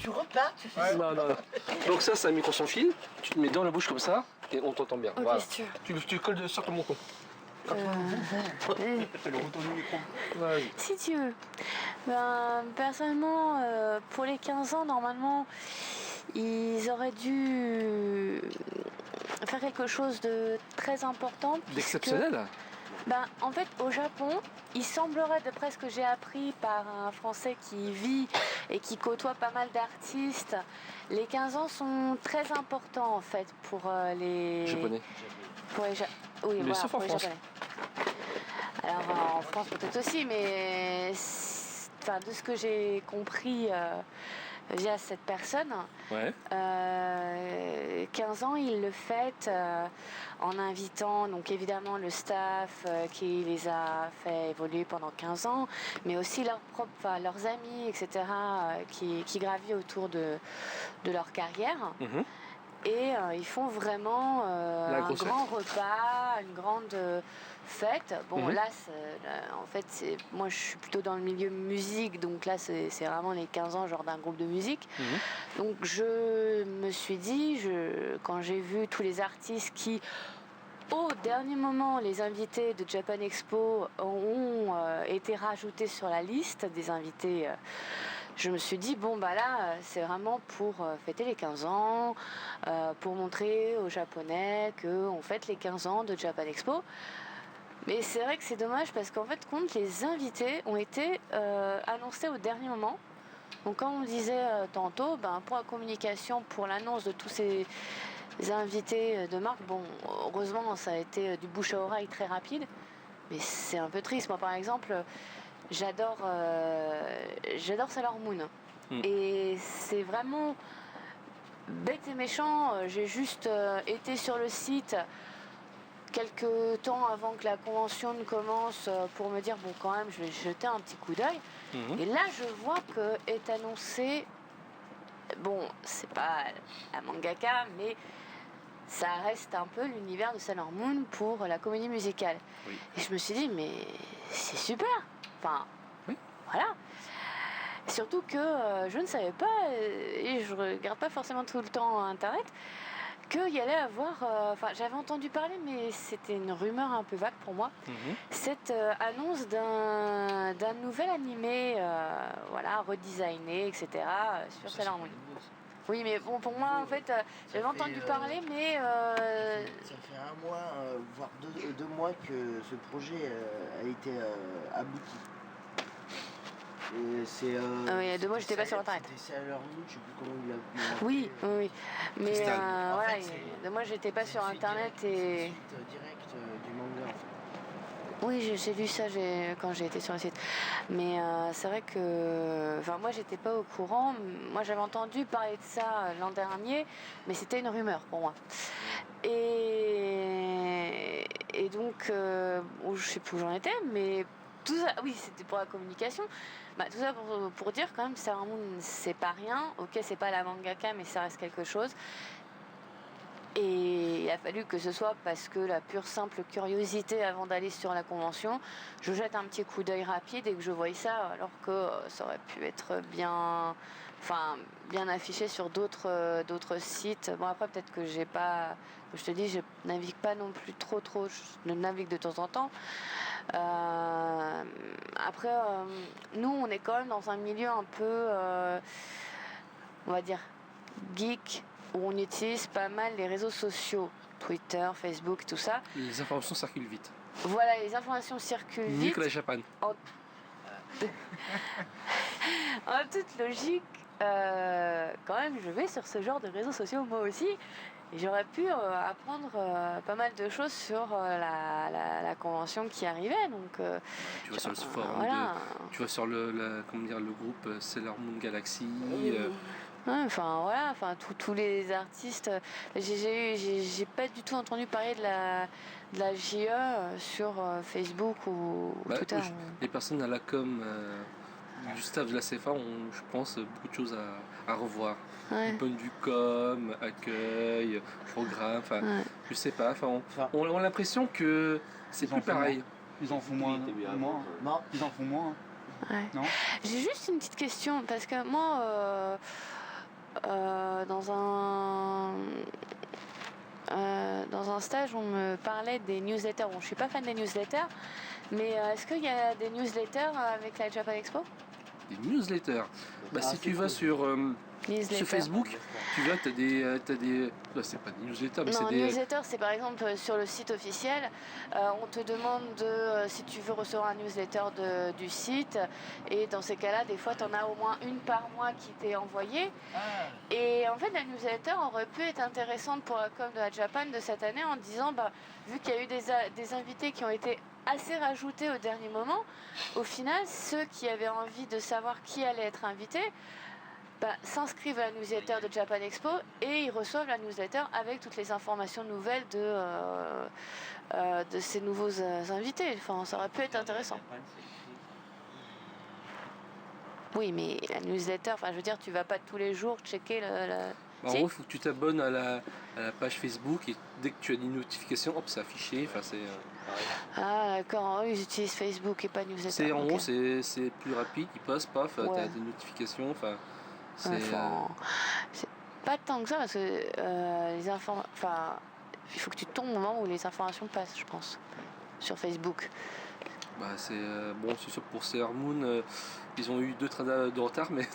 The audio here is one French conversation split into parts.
tu replates, tu fais ça. Non. Donc ça, c'est un micro sans fil. Tu te mets dans la bouche comme ça et on t'entend bien. Ok, Voilà. si tu veux. Tu colles sur ton menton. Euh, Le retour du micro. Vas-y. Si tu veux. Ben, personnellement, pour les 15 ans, normalement, ils auraient dû faire quelque chose de très important. D'exceptionnel. Ben, en fait, au Japon, il semblerait, d'après ce que j'ai appris par un Français qui vit et qui côtoie pas mal d'artistes, les 15 ans sont très importants en fait pour les... Japonais. Pour les oui, Mais voilà, sauf en pour les France. Japonais. Alors en France peut-être aussi, mais enfin, de ce que j'ai compris via cette personne, Ouais. 15 ans, ils le fêtent en invitant donc évidemment le staff qui les a fait évoluer pendant 15 ans, mais aussi leurs amis, etc., qui gravitent autour de leur carrière. Mhm. Et ils font vraiment un grosse grand repas, une grande fête. Bon, là, en fait, moi, je suis plutôt dans le milieu musique, donc là, c'est vraiment les 15 ans, genre d'un groupe de musique. Mhm. Donc, je me suis dit, quand j'ai vu tous les artistes qui, au dernier moment, les invités de Japan Expo ont été rajoutés sur la liste des invités. Je me suis dit, bon, bah là, c'est vraiment pour fêter les 15 ans, pour montrer aux Japonais qu'on fête les 15 ans de Japan Expo. Mais c'est vrai que c'est dommage parce qu'en fait, compte, les invités ont été annoncés au dernier moment. Donc, comme on le disait tantôt, pour la communication, pour l'annonce de tous ces invités de marque, bon, heureusement, ça a été du bouche à oreille très rapide. Mais c'est un peu triste. Moi, par exemple, j'adore Sailor Moon. Et c'est vraiment bête et méchant. J'ai juste été sur le site quelques temps avant que la convention ne commence pour me dire, bon, quand même, je vais jeter un petit coup d'œil. Et là, je vois que est annoncé, bon, c'est pas la mangaka, mais ça reste un peu l'univers de Sailor Moon pour la comédie musicale. Oui. Et je me suis dit, mais c'est super. Enfin, oui. Voilà. Surtout que je ne savais pas, et je regarde pas forcément tout le temps Internet, qu'il y allait avoir... j'avais entendu parler, mais c'était une rumeur un peu vague pour moi, cette annonce d'un nouvel animé, redesigné, etc., sur Sailor Moon. Oui, mais bon, pour moi, en fait, j'avais entendu parler, mais... Ça fait un mois, voire deux mois que ce projet a été abouti. Et c'est... oui, 2 mois, j'étais pas sur Internet. C'était Sailor Moon, je sais plus comment il l'a... Oui. Mais En fait, 2 mois, j'étais pas sur Internet C'est et... une suite directe du manga, en fait. Oui, j'ai lu ça quand j'ai été sur le site. Mais c'est vrai que... moi, j'étais pas au courant. Moi, j'avais entendu parler de ça l'an dernier, mais c'était une rumeur pour moi. Et donc, je sais plus où j'en étais, mais tout ça... Oui, c'était pour la communication. Tout ça pour dire quand même, Sailor Moon, c'est pas rien. Ok, c'est pas la mangaka, mais ça reste quelque chose. Et il a fallu que ce soit parce que la pure simple curiosité avant d'aller sur la convention, je jette un petit coup d'œil rapide et que je voyais ça, alors que ça aurait pu être bien affiché sur d'autres sites. Bon, après, peut-être que j'ai pas... Je te dis, je navigue pas non plus trop, je navigue de temps en temps. Après, nous, on est quand même dans un milieu un peu, on va dire, geek, où on utilise pas mal les réseaux sociaux, Twitter, Facebook, tout ça. Les informations circulent vite. Voilà, les informations circulent vite. Mieux que la Japan. En toute logique, quand même, je vais sur ce genre de réseaux sociaux moi aussi. Et j'aurais pu apprendre pas mal de choses sur la convention qui arrivait. Donc, tu vois sur le forum, tu vois sur le groupe Sailor Moon Galaxy. Tous les artistes. J'ai pas du tout entendu parler de la JE sur Facebook ou Twitter. Les personnes à la com du staff de la CFA ont, je pense, beaucoup de choses à revoir. Du point de vue com, accueil, programme, je sais pas. On a l'impression que c'est plus pareil. Ils en font moins. Non. Ils en font moins. Ouais. Non. J'ai juste une petite question parce que moi, dans un stage, on me parlait des newsletters. Bon, je suis pas fan des newsletters, mais est-ce qu'il y a des newsletters avec la Japan Expo? Des newsletters. Si tu vas sur Facebook, tu vois, t'as des. Là, c'est pas des newsletters, mais non, c'est des. Newsletter, c'est par exemple sur le site officiel, on te demande si tu veux recevoir un newsletter du site, et dans ces cas-là, des fois, tu en as au moins une par mois qui t'est envoyée. Et en fait, la newsletter aurait pu être intéressante pour la com de la Japan de cette année en disant, vu qu'il y a eu des invités qui ont été assez rajoutés au dernier moment, au final, ceux qui avaient envie de savoir qui allait être invité, s'inscrivent à la newsletter de Japan Expo et ils reçoivent la newsletter avec toutes les informations nouvelles de ces nouveaux invités. Enfin, ça aurait pu être intéressant. Oui, mais la newsletter, je veux dire, tu vas pas tous les jours checker En gros, il faut que tu t'abonnes à la page Facebook et dès que tu as des notifications, hop, c'est affiché. Ah, d'accord, ils utilisent Facebook et pas newsletter. En gros, c'est plus rapide, ils passent, paf, tu as des notifications. C'est pas tant que ça parce que il faut que tu tombes au moment où les informations passent, je pense, sur Facebook. C'est sûr pour Sailor Moon, ils ont eu 2 trains de retard, mais.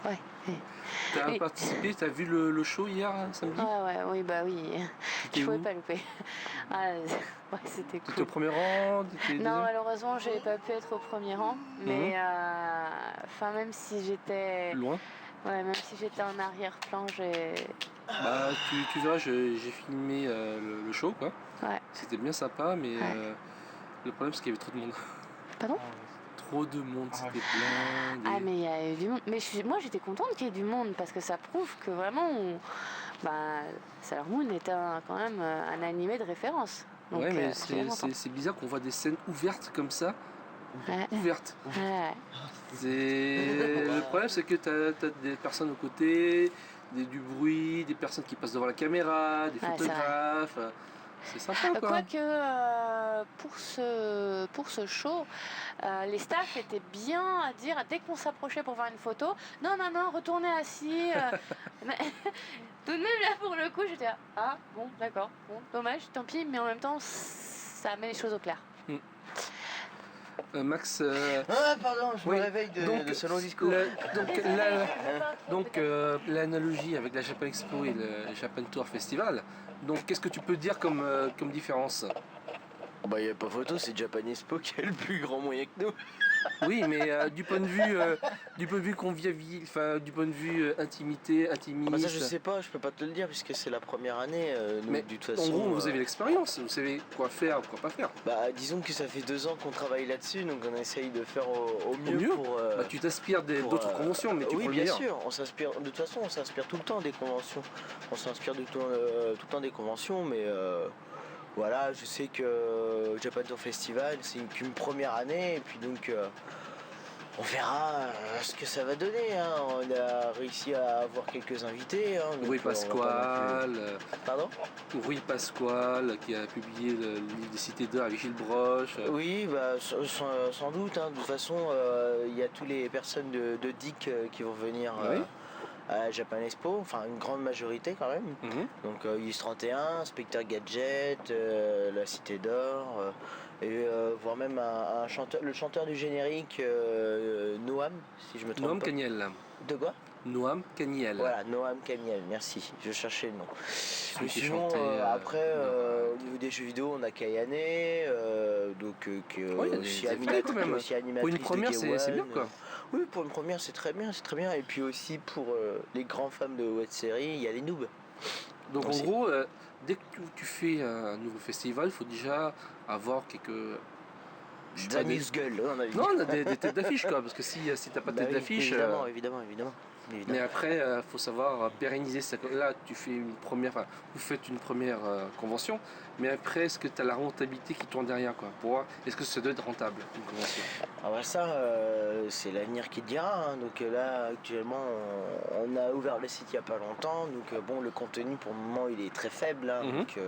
Ouais. T'as participé, t'as vu le show hier, samedi? Oui. Je pouvais pas louper. C'était cool. T'étais au premier rang? Non, malheureusement, j'ai pas pu être au premier rang, mais même si j'étais loin. Ouais, même si j'étais en arrière-plan, j'ai. Tu verras, j'ai filmé le show, quoi. Ouais. C'était bien sympa, mais le problème c'est qu'il y avait trop de monde. Pardon? Trop de monde, c'était blindé. Ah, mais il y a eu du monde. Mais moi, j'étais contente qu'il y ait du monde parce que ça prouve que vraiment, Sailor Moon était quand même un animé de référence. Donc, ouais, mais c'est bizarre qu'on voit des scènes ouvertes comme ça. Ouvertes. Ouais. Le problème, c'est que t'as des personnes aux côtés, du bruit, des personnes qui passent devant la caméra, des photographes. C'est sympa, quoi. Quoique, pour ce show, les staffs étaient bien à dire, dès qu'on s'approchait pour faire une photo, non, retournez assis. Mais, tout de même, là, pour le coup, j'étais là, ah, bon, d'accord, bon, dommage, tant pis, mais en même temps, ça met les choses au clair. Max. Pardon, je me réveille de ce long discours. L'analogie avec la Japan Expo et le Japan Tour Festival. Donc, qu'est-ce que tu peux dire comme différence? Il n'y a pas photo, c'est Japan Expo qui a le plus grand moyen que nous. Oui, mais du point de vue convivial, du point de vue intimité, intimiste. Ça, je sais pas, je peux pas te le dire puisque c'est la première année. Mais de toute façon, en gros, vous avez l'expérience, vous savez quoi faire, quoi pas faire. Disons que ça fait 2 ans qu'on travaille là-dessus, donc on essaye de faire au mieux. Pour, tu t'inspires d'autres conventions, mais tu oui, prends le bien meilleur. sûr. De toute façon, on s'inspire tout le temps des conventions. On s'inspire tout le temps des conventions, mais. Voilà, je sais que Japan Tour Festival, c'est qu'une première année, et puis donc on verra ce que ça va donner. Hein. On a réussi à avoir quelques invités. Rui Pasquale. Pardon ? Rui Pasquale qui a publié le livre des cités d'or avec Gilles Broche. Oui, sans doute. De toute façon, il y a toutes les personnes de DIC qui vont venir. À Japan Expo, enfin une grande majorité quand même. Donc IS 31, Spectre Gadget, la Cité d'Or, et voire même le chanteur du générique Noam, si je me trompe Noam pas. Kaniel. De quoi? Noam Kaniel. Voilà, Noam Kaniel, merci, je cherchais le nom. Celui qui sinon, chantait, après, au niveau des jeux vidéo, on a Kayane, qui est aussi animatrice. Pour une première, c'est bien, quoi. Oui, pour une première, c'est très bien. Et puis aussi, pour les grands fans de web série, il y a les noobs. Donc en gros, dès que tu fais un nouveau festival, il faut déjà avoir quelques... Gueule, on a dit. Non, on a des têtes d'affiche, quoi, parce que si t'as pas de tête d'affiche... Évidemment. Mais après, il faut savoir pérenniser ça. Là, vous faites une première convention, mais après, est-ce que tu as la rentabilité qui tourne derrière, quoi, pour voir, est-ce que ça doit être rentable, une convention? C'est l'avenir qui te dira. Donc là, actuellement, on a ouvert le site il n'y a pas longtemps. Donc le contenu, pour le moment, il est très faible. Donc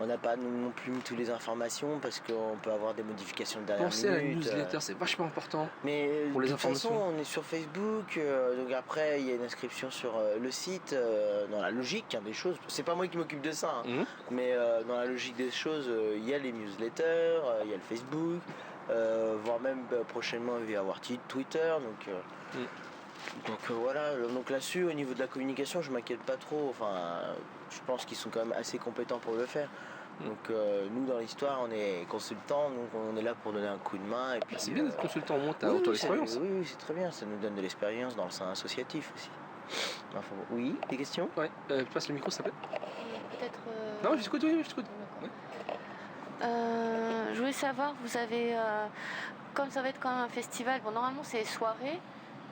On n'a pas non plus mis toutes les informations parce qu'on peut avoir des modifications de dernière Pensez à la minute. newsletter, c'est vachement important. Mais pour les de toute façon, informations. on est sur Facebook, donc après il y a une inscription sur le site. Dans la logique des choses, c'est pas moi qui m'occupe de ça, hein, mais dans la logique des choses, il y a les newsletters, il y a le Facebook, voire même prochainement il va y avoir Twitter. Donc voilà, donc là-dessus, au niveau de la communication, je m'inquiète pas trop. Enfin, je pense qu'ils sont quand même assez compétents pour le faire. Donc nous, dans l'histoire, on est consultants, donc on est là pour donner un coup de main. Et puis, C'est bien d'être consultant, au moins t'as oui, autant oui, d'expérience. Oui, c'est très bien, ça nous donne de l'expérience dans le sein associatif aussi. Enfin, oui, des questions? Ouais, passe le micro, ça s'appelle. Peut-être. Non, j'écoute, oui, j'écoute. Ouais. Je voulais savoir, vous avez. Comme ça va être quand même un festival, bon, normalement c'est les soirées.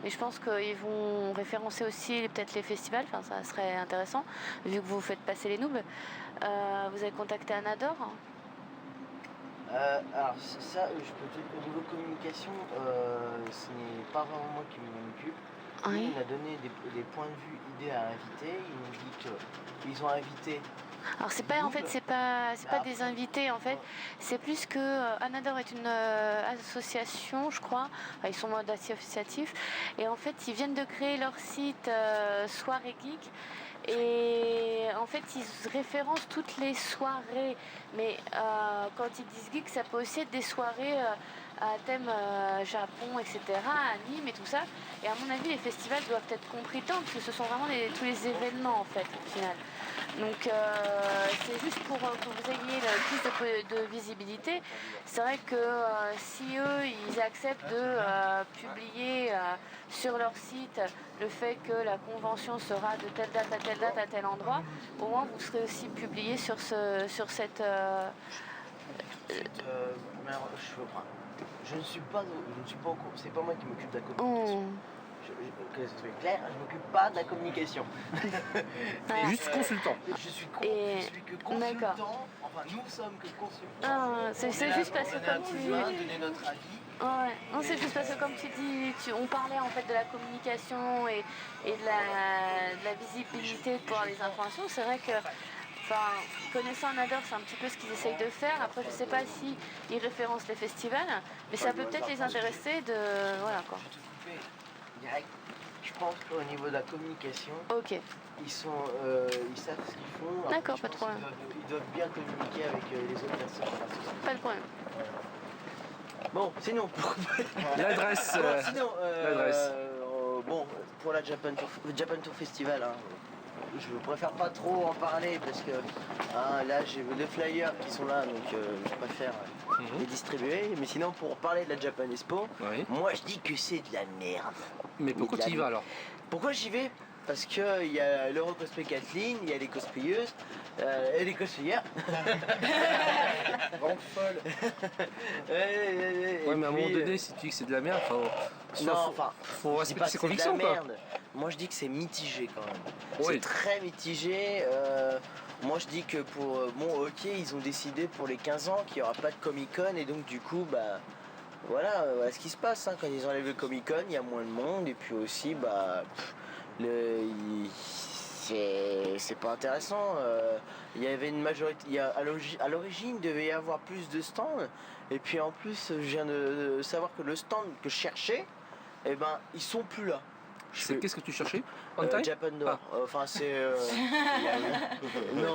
Et je pense qu'ils vont référencer aussi peut-être les festivals, enfin ça serait intéressant, vu que vous faites passer les noobs. Vous avez contacté Anador? Alors ça, je peux te dire qu'au niveau communication, ce n'est pas vraiment moi qui m'en occupe. Oui. Il a donné des points de vue idées à inviter. Il nous dit qu'ils ont invité. Alors c'est pas en fait c'est pas des invités en fait, c'est plus que Anador est une association je crois, enfin, ils sont en mode associatif et en fait ils viennent de créer leur site Soirée Geek et en fait ils référencent toutes les soirées mais quand ils disent geek ça peut aussi être des soirées à thème Japon etc, à Nîmes et tout ça et à mon avis les festivals doivent être compris dedans parce que ce sont vraiment tous les événements en fait au final. Donc c'est juste pour que vous ayez plus de visibilité. C'est vrai que si eux ils acceptent de publier sur leur site le fait que la convention sera de telle date à telle date à tel endroit, au moins vous serez aussi publié sur cette. Je ne suis pas au courant. C'est pas moi qui m'occupe de la communication. Que ce soit clair, je m'occupe pas de la communication. Juste consultant. Je suis que consultant. Enfin, nous sommes que consultants. C'est juste parce que comme tu donner notre avis. Ouais. Non, c'est juste parce que comme tu dis, on parlait en fait de la communication et de la visibilité pour les informations. C'est vrai que, connaissant Anador, c'est un petit peu ce qu'ils essayent de faire. Après, je sais pas si ils référencent les festivals, mais ça peut peut-être les intéresser de, voilà quoi. Direct. Je pense qu'au niveau de la communication, ils savent ce qu'ils font. D'accord, pas de problème. Ils doivent bien communiquer avec les autres personnes. Pas de problème. Bon, sinon, l'adresse. Bon, pour la Japan Tour Festival, hein, je préfère pas trop en parler parce que là j'ai les flyers qui sont là, donc je préfère les distribuer. Mais sinon, pour parler de la Japan Expo, moi je dis que c'est de la merde. Mais pourquoi tu y vas alors? Pourquoi j'y vais? Parce que il y a l'Eurocosplay Kathleen, il y a les cosplayeuses et les cosplayers. Grande folle. Ouais, mais à un moment donné, si tu dis que c'est de la merde, faut respecter ses convictions, quoi. Moi je dis que c'est mitigé quand même. Oui. C'est très mitigé. Moi je dis que ok, ils ont décidé pour les 15 ans qu'il n'y aura pas de Comic-Con et donc du coup voilà ce qui se passe quand ils enlèvent le Comic-Con, il y a moins de monde et puis aussi c'est pas intéressant. Il y avait une majorité, à l'origine il devait y avoir plus de stands et puis en plus je viens de savoir que le stand que je cherchais, ils sont plus là. Qu'est-ce que tu cherchais? Japan Door. Enfin c'est non,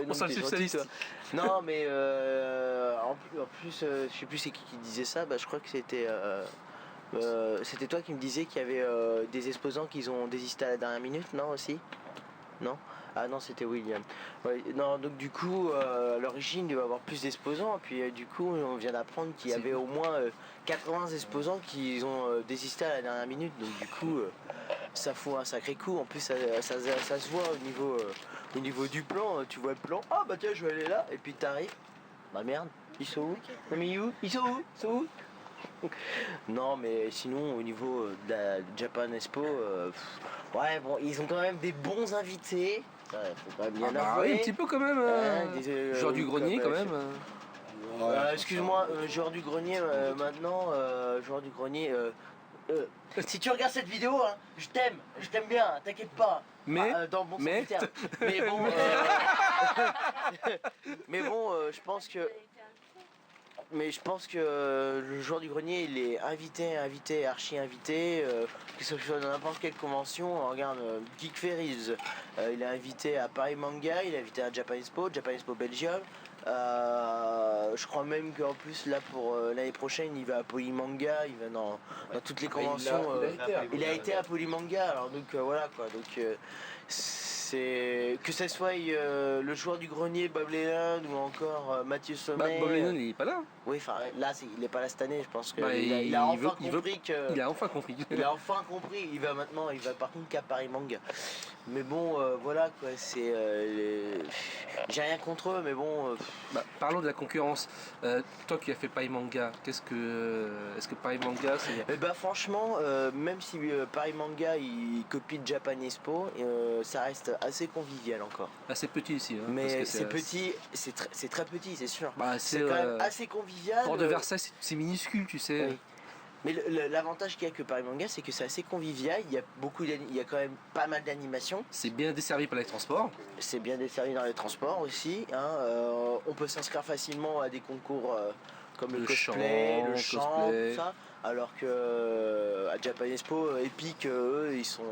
on sent le spécialiste. Non mais en plus je sais plus c'est qui disait ça, je crois que c'était toi qui me disais qu'il y avait des exposants qui ont désisté à la dernière minute, non aussi? Non? Ah non, c'était William. Ouais, non, donc du coup, à l'origine, il devait y avoir plus d'exposants, et puis du coup, on vient d'apprendre qu'il y avait au moins 80 exposants qui ont désisté à la dernière minute, donc du coup, ça fout un sacré coup. En plus, ça se voit au niveau du plan, tu vois le plan, tiens, je vais aller là, et puis t'arrives, merde, ils sont où? Non mais ils sont où? Non mais sinon au niveau de la Japan Expo, ils ont quand même des bons invités. Faut quand même bien avouer. Oui, un petit peu quand même. Genre du grenier quand même. Excuse-moi, joueur du grenier maintenant, joueur du grenier. Si tu regardes cette vidéo, je t'aime bien, t'inquiète pas. Mais dans bon sens du terme. Mais bon. Mais bon, je pense que le joueur du grenier, il est invité, archi-invité, que ce soit dans n'importe quelle convention. On regarde Geek Ferries, il est invité à Paris Manga, il est invité à Japan Expo Belgium. Je crois même qu'en plus, là, pour l'année prochaine, il va à Polymanga, il va dans toutes les conventions. Il a été à Polymanga, alors donc voilà quoi. Donc, c'est que ce soit le joueur du grenier Bob Lennon ou encore Mathieu Sommet. Bob Lennon il est pas là. Oui, enfin là il est pas là cette année, je pense que il a veut- enfin compris que. Il a enfin compris. Il a enfin compris. Il va par contre qu'à Paris Manga. Mais bon, voilà quoi. C'est j'ai rien contre eux, mais bon. Parlons de la concurrence. Toi qui as fait Paris Manga, est-ce que Paris Manga c'est. Franchement, même si Paris Manga il copie Japan Expo, ça reste assez convivial encore. C'est petit ici. Hein, mais c'est petit, c'est très petit, c'est sûr. C'est quand même assez convivial. Port de Versailles, c'est minuscule, tu sais. Oui. Mais l'avantage qu'il y a que Paris Manga, c'est que c'est assez convivial. Il y a quand même pas mal d'animations. C'est bien desservi par les transports. C'est bien desservi dans les transports aussi. Hein. On peut s'inscrire facilement à des concours comme le cosplay, le chant, tout ça. Alors que à Japan Expo, Epic, eux, ils sont.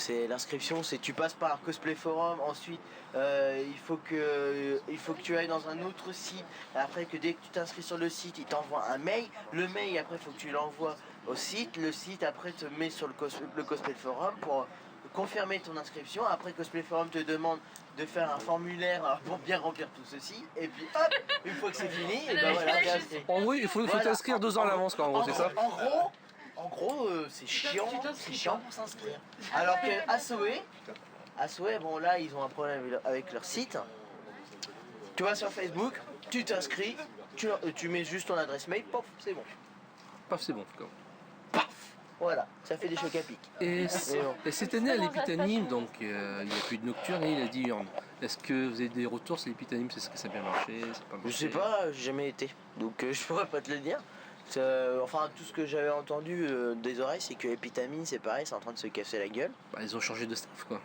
C'est l'inscription, c'est tu passes par un cosplay forum, ensuite il faut que tu ailles dans un autre site, après que dès que tu t'inscris sur le site, il t'envoie un mail, le mail après il faut que tu l'envoies au site, le site après te met sur le cosplay forum pour confirmer ton inscription, après cosplay forum te demande de faire un formulaire pour bien remplir tout ceci, et puis hop, une fois que c'est fini, et ben voilà, t'es inscrit. En gros, il faut t'inscrire 2 ans à l'avance, quoi, en gros, c'est ça. En gros, c'est chiant pour s'inscrire. Alors que Asoe, bon là, ils ont un problème avec leur site. Tu vas sur Facebook, tu t'inscris, tu mets juste ton adresse mail, pof, c'est bon. Paf, c'est bon. Paf, voilà, ça fait des chocs à pic. Et cette année à l'Épitanime, donc il n'y a plus de nocturne et il y a diurne. Est-ce que vous avez des retours sur l'Épitanime? Est-ce que ça a bien marché? Je sais pas, j'ai jamais été, donc je pourrais pas te le dire. Enfin, tout ce que j'avais entendu des oreilles, c'est que Epitamine, c'est pareil, c'est en train de se casser la gueule. Ils ont changé de staff, quoi.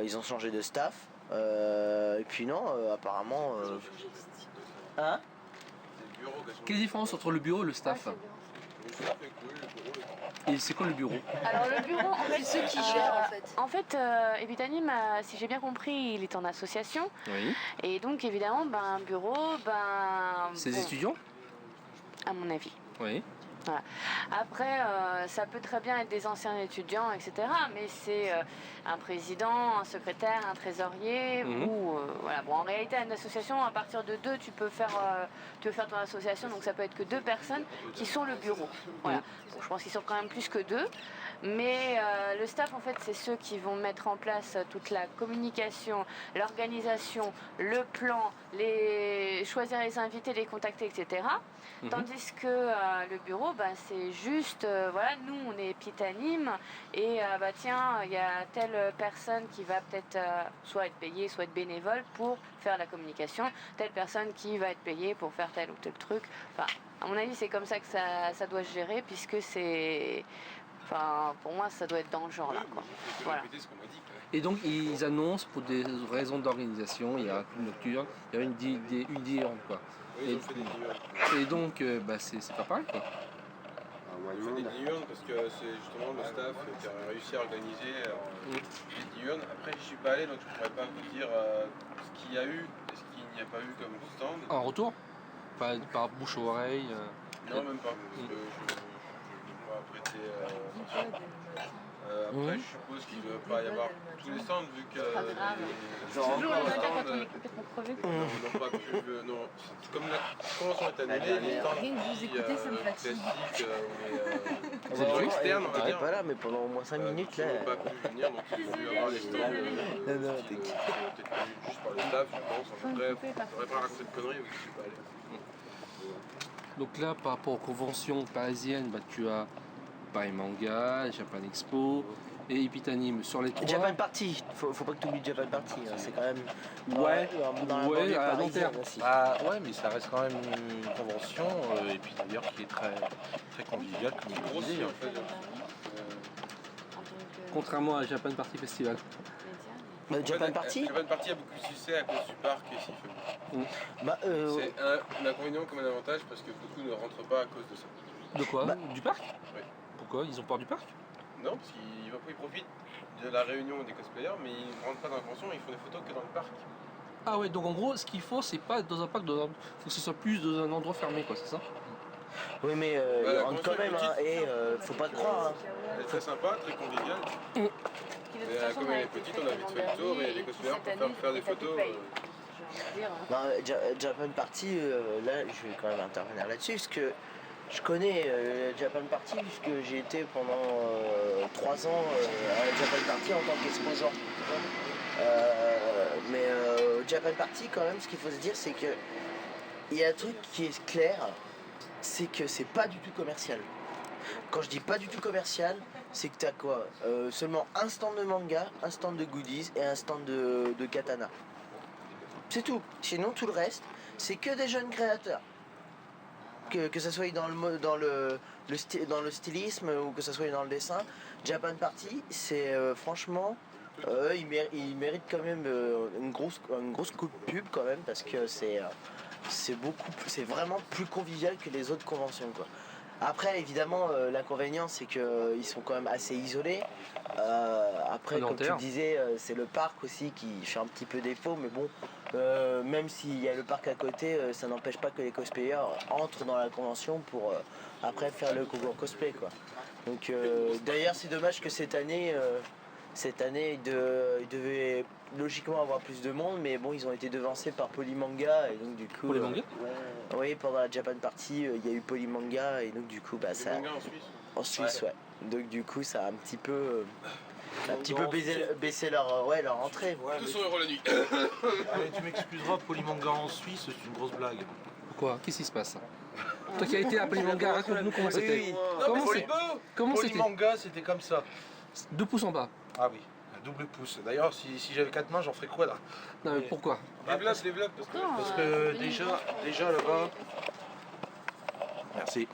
Ils ont changé de staff. Et puis non, apparemment. Hein? Quelle est la différence entre le bureau et le staff? Et c'est quoi le bureau? Alors le bureau, en fait, c'est ceux qui gèrent en fait. Epitanime, si j'ai bien compris, il est en association. Oui. Et donc évidemment, un bureau, C'est des étudiants? À mon avis. Oui. Voilà. Après, ça peut très bien être des anciens étudiants, etc. Mais c'est un président, un secrétaire, un trésorier. Ou voilà. Bon, en réalité, une association, à partir de 2, tu peux faire ton association. Donc ça peut être que 2 personnes qui sont le bureau. Voilà. Bon, je pense qu'ils sont quand même plus que 2. Mais le staff, en fait, c'est ceux qui vont mettre en place toute la communication, l'organisation, le plan, choisir les invités, les contacter, etc. Tandis que le bureau, c'est juste, voilà, nous, on est Epitanime et tiens, il y a telle personne qui va peut-être soit être payée, soit être bénévole pour faire la communication, telle personne qui va être payée pour faire tel ou tel truc. Enfin, à mon avis, c'est comme ça que ça doit se gérer, puisque c'est... Enfin, pour moi, ça doit être dans le genre là, quoi. Voilà. Et donc, ils annoncent pour des raisons d'organisation, il y a une nocturne, il y a une diurne, quoi. Oui, ils ont fait des diurnes. Et donc, c'est pas pareil, quoi. Ils font des diurnes parce que c'est justement le staff qui a réussi à organiser des diurnes. Après, je suis pas allé, donc je pourrais pas vous dire ce qu'il y a eu et ce qu'il n'y a pas eu comme stand. En retour? Par bouche à oreille Non, même pas. Parce que je n'ai pas prêté attention. Après, je suppose qu'il ne doit pas y avoir tous les stands vu que les stands n'ont pas pu. Non, comme la convention est annulée, les stands classiques ou externes, on va dire. Pas là, mais pendant au moins 5 minutes là. Ils n'ont pas pu venir, donc ils ont dû avoir les stands qui ont été prévus juste par le staff, je pense. Après, je ne devrais pas raconter de conneries, je ne suis pas allé. Donc là, par rapport aux conventions parisiennes, tu as Paris Manga, Japan Expo et Epitanime. Sur les 3... Japan Party, faut pas que tu oublies Japan Party, hein. C'est quand même ouais, à long terme. Ouais, mais ça reste quand même une convention, et puis d'ailleurs qui est très, très conviviale, comme vous le disiez. Contrairement à Japan Party Festival. Japan Party Japan Party a beaucoup de succès à cause du parc et s'il fait beau. C'est un inconvénient comme un avantage parce que beaucoup ne rentrent pas à cause de ça. De quoi Du parc? Oui. Pourquoi? Ils ont peur du parc? Non, parce qu'ils profitent de la réunion des cosplayers, mais ils ne rentrent pas dans la convention, ils font des photos que dans le parc. Ah ouais, donc en gros, ce qu'il faut, c'est pas dans un parc, faut que ce soit plus dans un endroit fermé, quoi, c'est ça? Oui, mais ils rentrent quand même, et faut pas croire. Elle est très sympa, très conviviale. Mais comme elle est petite, on a vite fait le tour et les cosplayers peuvent faire des photos. Non, Japan Party, là, je vais quand même intervenir là-dessus, parce que je connais Japan Party, puisque j'ai été pendant 3 ans à Japan Party en tant qu'exposant. Mais Japan Party, quand même, ce qu'il faut se dire, c'est que il y a un truc qui est clair, c'est que c'est pas du tout commercial. Quand je dis pas du tout commercial, c'est que t'as quoi seulement un stand de manga, un stand de goodies et un stand de katana. C'est tout. Sinon, tout le reste, c'est que des jeunes créateurs. Que ça soit dans le stylisme ou que ça soit dans le dessin, Japan Party, c'est franchement, il mérite quand même une grosse coup de pub quand même, parce que c'est vraiment plus convivial que les autres conventions, quoi. Après, évidemment, l'inconvénient, c'est qu'ils sont quand même assez isolés. Après, comme tu disais, c'est le parc aussi qui fait un petit peu défaut, mais bon, même s'il y a le parc à côté, ça n'empêche pas que les cosplayers entrent dans la convention pour après faire le concours cosplay, quoi. Donc, d'ailleurs, c'est dommage que cette année, il devait logiquement avoir plus de monde, mais bon, ils ont été devancés par Polymanga, et donc du coup... Polymanga oui, pendant la Japan Party, il y a eu Polymanga, et donc du coup, ça... Polymanga en Suisse. En Suisse, ouais. Donc du coup, ça a un petit peu baissé leur entrée. Tous sont heureux la nuit. Allez, tu m'excuseras, Polymanga en Suisse, c'est une grosse blague. Pourquoi? Qu'est-ce qui se passe? Toi qui as été à Polymanga, raconte-nous comment c'était. Oui. Comment c'était? Polymanga, c'était comme ça. 2 pouces en bas. Ah oui, un double pouce. D'ailleurs, si j'avais 4 mains, j'en ferais quoi là? Non mais pourquoi? Développe. Parce que déjà là-bas... Merci.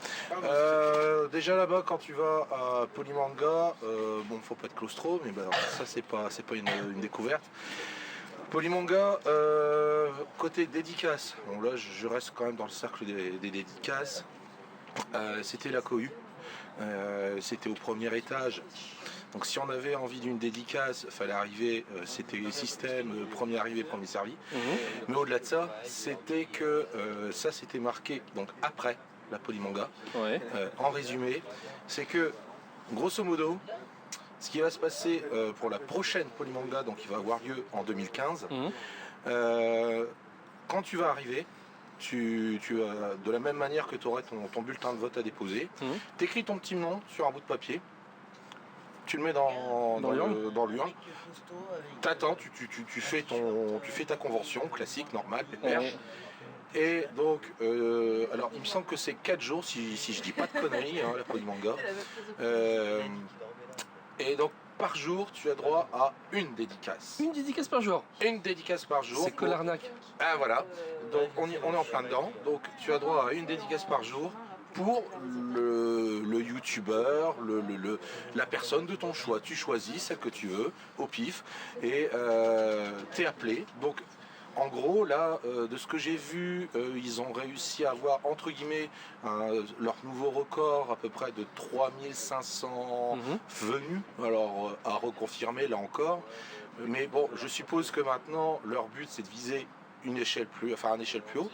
Déjà là-bas, quand tu vas à Polymanga, bon, faut pas être claustro, mais ça c'est pas une découverte. Polymanga, côté dédicace, bon là je reste quand même dans le cercle des dédicaces. C'était la cohue, c'était au premier étage. Donc si on avait envie d'une dédicace, il fallait arriver, c'était le système premier arrivé, premier servi. Mais au-delà de ça, c'était que ça c'était marqué donc après la Polymanga. Ouais. En résumé, c'est que grosso modo, ce qui va se passer pour la prochaine Polymanga, donc qui va avoir lieu en 2015, quand tu vas arriver, tu de la même manière que tu aurais ton bulletin de vote à déposer, tu écris ton petit nom sur un bout de papier, tu le mets dans l'urne, t'attends, tu fais ta convention classique, normale, pépère. Et donc, alors il me semble que c'est 4 jours, si je dis pas de conneries, la Polymanga. Et donc, par jour, tu as droit à une dédicace. Une dédicace par jour? Une dédicace par jour. C'est que l'arnaque. Ah voilà, donc on est en plein dedans. Donc tu as droit à une dédicace par jour pour le youtubeur, la personne de ton choix. Tu choisis celle que tu veux, au pif, et t'es appelé. Donc en gros, là, de ce que j'ai vu, ils ont réussi à avoir, entre guillemets, leur nouveau record, à peu près de 3500 venus. Alors, à reconfirmer, là encore. Mais bon, je suppose que maintenant, leur but, c'est de viser un échelle plus haut.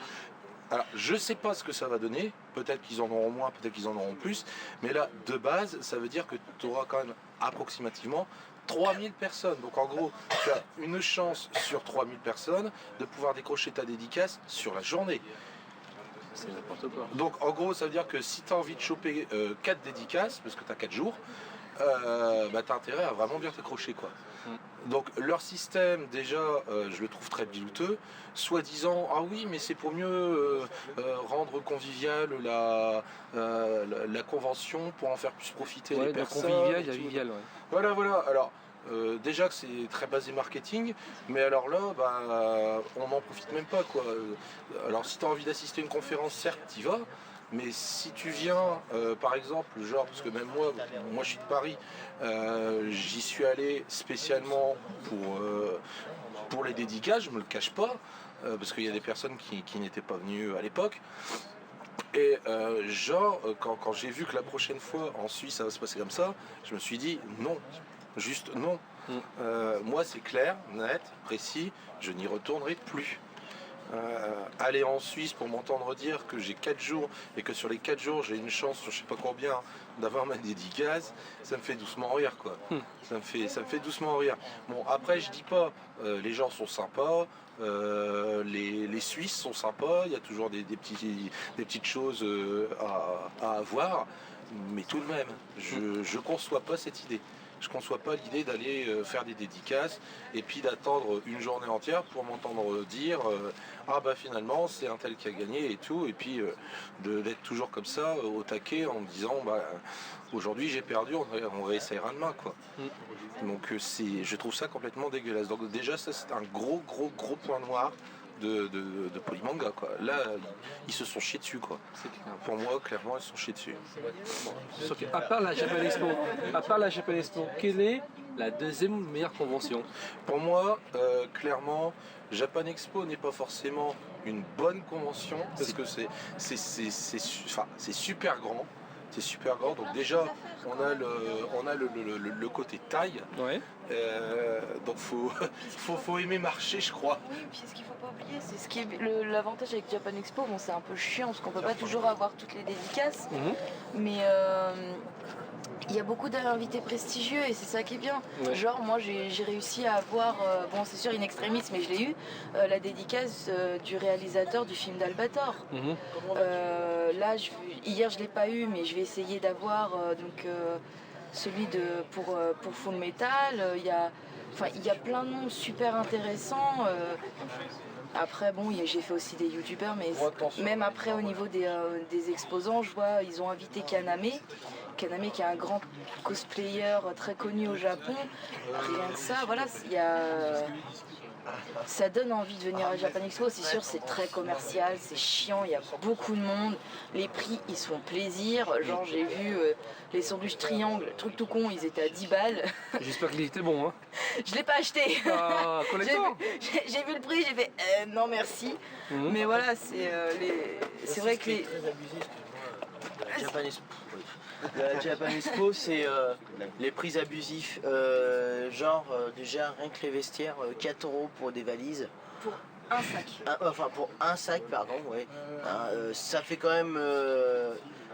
Alors, je sais pas ce que ça va donner. Peut-être qu'ils en auront moins, peut-être qu'ils en auront plus. Mais là, de base, ça veut dire que tu auras quand même approximativement 3000 personnes. Donc en gros, tu as une chance sur 3000 personnes de pouvoir décrocher ta dédicace sur la journée. C'est n'importe quoi. Donc en gros, ça veut dire que si tu as envie de choper 4 dédicaces, parce que tu as 4 jours, tu as intérêt à vraiment bien t'accrocher, quoi. Donc leur système, déjà, je le trouve très bilouteux, soi-disant, ah oui, mais c'est pour mieux rendre convivial la convention, pour en faire plus profiter les personnes. Convivial, il y a vivial, ouais. Voilà. Alors, déjà que c'est très basé marketing, mais alors là, on n'en profite même pas, quoi. Alors si tu as envie d'assister à une conférence, certes, t'y vas, Mais si tu viens, par exemple, genre, parce que même moi je suis de Paris, j'y suis allé spécialement pour les dédicaces, je me le cache pas, parce qu'il y a des personnes qui n'étaient pas venues à l'époque. Et quand j'ai vu que la prochaine fois en Suisse ça va se passer comme ça, je me suis dit non, juste non. Moi c'est clair, net, précis, je n'y retournerai plus. Aller en Suisse pour m'entendre dire que j'ai 4 jours et que sur les 4 jours j'ai une chance sur je sais pas combien d'avoir ma dédicace, ça me fait doucement rire quoi. Ça me fait doucement rire. Bon après je dis pas, les gens sont sympas, les Suisses sont sympas, il y a toujours des petites choses à avoir, mais tout de même, je conçois pas cette idée. Je ne conçois pas l'idée d'aller faire des dédicaces et puis d'attendre une journée entière pour m'entendre dire ah bah finalement c'est un tel qui a gagné et tout, et puis d'être toujours comme ça au taquet en me disant bah aujourd'hui j'ai perdu, on réessayera demain quoi. Donc je trouve ça complètement dégueulasse. Donc déjà ça c'est un gros point noir de Polymanga quoi. Là ils se sont chiés dessus quoi. Pour moi clairement ils se sont chiés dessus. À part la Japan Expo, quelle est la deuxième meilleure convention? Pour moi clairement Japan Expo n'est pas forcément une bonne convention parce que c'est super grand. C'est super grand, donc déjà on a le côté taille, ouais. Donc faut aimer marcher je crois. Oui, puis ce qu'il faut pas oublier, c'est ce qui est l'avantage avec Japan Expo, bon c'est un peu chiant parce qu'on peut pas toujours avoir toutes les dédicaces, mais il y a beaucoup d'invités prestigieux et c'est ça qui est bien. Ouais. Genre moi j'ai réussi à avoir, bon c'est sûr in extremis mais je l'ai eu, la dédicace du réalisateur du film d'Albator. Là hier je l'ai pas eu mais je vais essayer d'avoir celui pour Full Metal. Il y a plein de noms super intéressants. Après bon j'ai fait aussi des youtubeurs mais même après au niveau des exposants je vois ils ont invité Kaname qui est un grand cosplayer très connu au Japon. Rien que ça, voilà, ça donne envie de venir à Japan Expo. C'est sûr, c'est très commercial, c'est chiant, il y a beaucoup de monde. Les prix, ils se font plaisir. Genre, j'ai vu les sandwichs triangle, truc tout con, ils étaient à 10 balles. J'espère qu'il était bon, hein. Je l'ai pas acheté. Ah, collector. J'ai vu le prix, j'ai fait non merci. Mais voilà, c'est vrai que les... La Japan Expo, c'est les prix abusifs. Déjà, rien que les vestiaires, 4 € pour des valises. Pour un sac. Pour un sac, pardon, ouais. Ça fait quand même.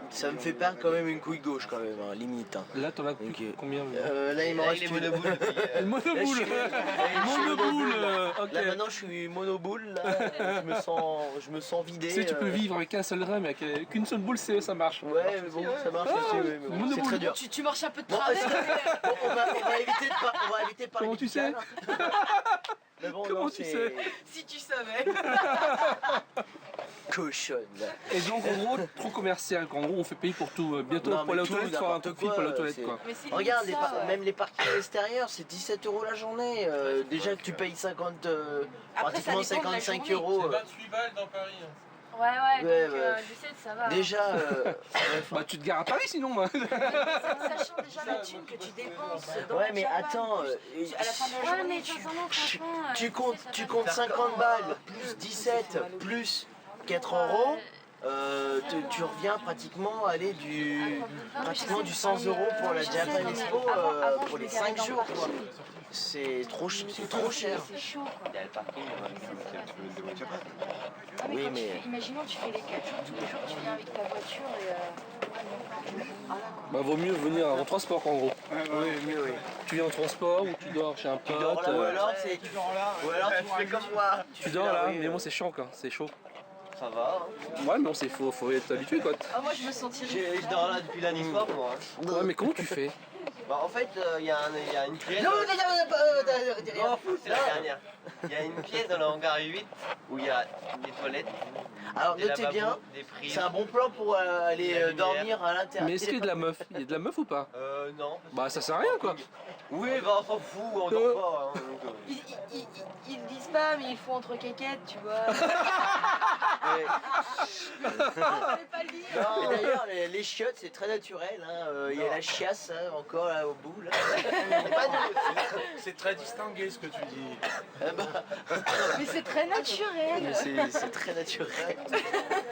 Ça me fait perdre quand même une couille gauche, quand même, hein, limite. Hein. Là, t'en as plus combien là, il me reste les monoboules. Monoboule. Okay. Là, maintenant, je suis monoboule. Là, je me sens vidé. Tu sais, tu peux vivre avec un seul rame, avec qu'une seule boule, ça marche. Ouais, mais bon, ça marche aussi. Ouais, bon, c'est très dur. Tu marches un peu de travers. On va éviter de parler. Comment tu sais? Mais bon, comment tu sais? Si tu savais. Cochonne. Et donc en gros, trop commercial, en gros on fait payer pour tout. Bientôt pour aller aux toilettes, il faut avoir un top pour aller aux toilettes quoi. Regarde, même les parkings extérieurs, c'est 17 € la journée. Déjà que tu payes pratiquement 55 €. C'est 28 balles dans Paris. Ouais, donc je sais, ça va. Déjà, bah tu te gares à Paris sinon. Sachant déjà la thune que tu dépenses. Ouais, mais attends, à la fin de la journée, tu comptes 50 balles, plus 17, plus 4 €, tu reviens pratiquement du 100 € pour la Japan Expo pour les 5 jours. Quoi. C'est trop cher. C'est chaud quoi. Il y a le parking, des voitures. Oui, mais... Imaginons tu fais les 4 jours, tous les jours tu viens avec ta voiture et... Bah vaut mieux venir en transport en gros. Oui, mieux, oui. Tu viens en transport ou tu dors chez un pote. Ou alors tu dors là. Ou alors tu fais comme moi. Tu dors là, mais moi c'est chiant quoi, c'est chaud. Ça va. Hein. Ouais, mais faut être habitué quoi. Ah moi je me sentirais... Je dors là depuis lundi soir moi. Ouais, mais comment tu fais? Bah en fait, il y a une pièce... Non, c'est la dernière. Il y a une pièce dans le hangar 8 où il y a des toilettes. Alors notez bien, c'est un bon plan pour aller dormir à l'intérieur. Mais est-ce qu'il y a de la meuf? Il y a de la meuf ou pas? Non. Bah ça sert à rien quoi. Oui, bah on s'en fout, on dort pas. Hein, donc, Ils le disent pas, mais ils font entre quéquettes, tu vois. Non, et d'ailleurs, les chiottes, c'est très naturel. Hein. Il y a la chiasse hein, encore là au bout. Là. C'est très distingué ce que tu dis. Mais c'est très naturel. C'est très naturel.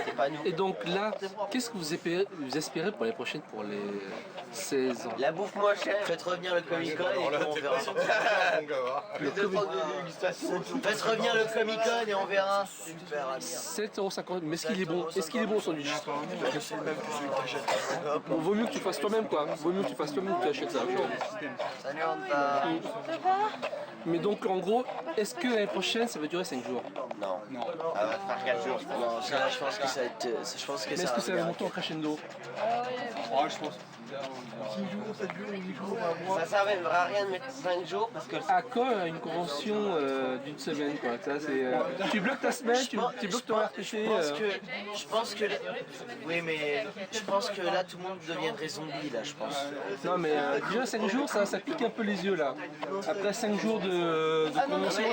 c'est pas nous. Et donc là, qu'est-ce que vous espérez pour les prochaines, pour les 16 ans? La bouffe moins chère. Faites revenir le Comic Con et on verra. Les 2 francs de dégustation. Faites revenir le Comic Con et on verra. Super. 7,50€, mais est-ce qu'il est bon? Est-ce qu'il est bon le sandwich? Bon, vaut mieux que tu fasses toi-même quoi. Vaut mieux que tu fasses toi-même que tu achètes ça. Salut, on va. Mais donc en gros, est-ce que l'année prochaine ça va durer 5 jours? Non. Ça va faire 4 jours, je pense. Non, ça, je pense que ça va être. Je pense que Mais est-ce que ça va monter en crescendo? Je pense. 6 jours, 7 jours, 8 jours, un mois. Ça servira à rien de mettre 5 jours parce que. À quand une convention d'une semaine quoi? Ça, c'est, tu bloques ta semaine, tu bloques ton RTC. Je pense que. Oui, mais je pense que là, tout le monde deviendrait zombie, là, je pense. Non, mais déjà 5 jours, ça pique un peu les yeux là. Après 5 jours de convention,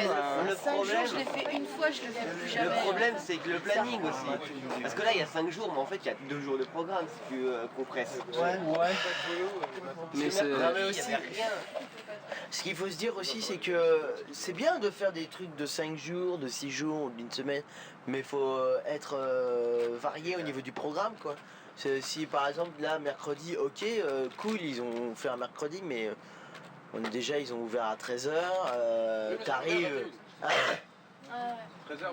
Le 5 jours, problème, je l'ai fait une fois, je le fais plus jamais. le problème, c'est que le planning aussi. Parce que là, il y a 5 jours, mais en fait, il y a 2 jours de programme si tu compresses. ouais. Mais c'est. Non, mais Il aussi, n'y avait rien. ce qu'il faut se dire aussi, c'est que c'est bien de faire des trucs de 5 jours, de 6 jours, d'une semaine, mais il faut être varié au niveau du programme, quoi. Si par exemple, là, mercredi, ok, cool, ils ont fait un mercredi, mais ils ont ouvert à 13h, t'arrives... 13h,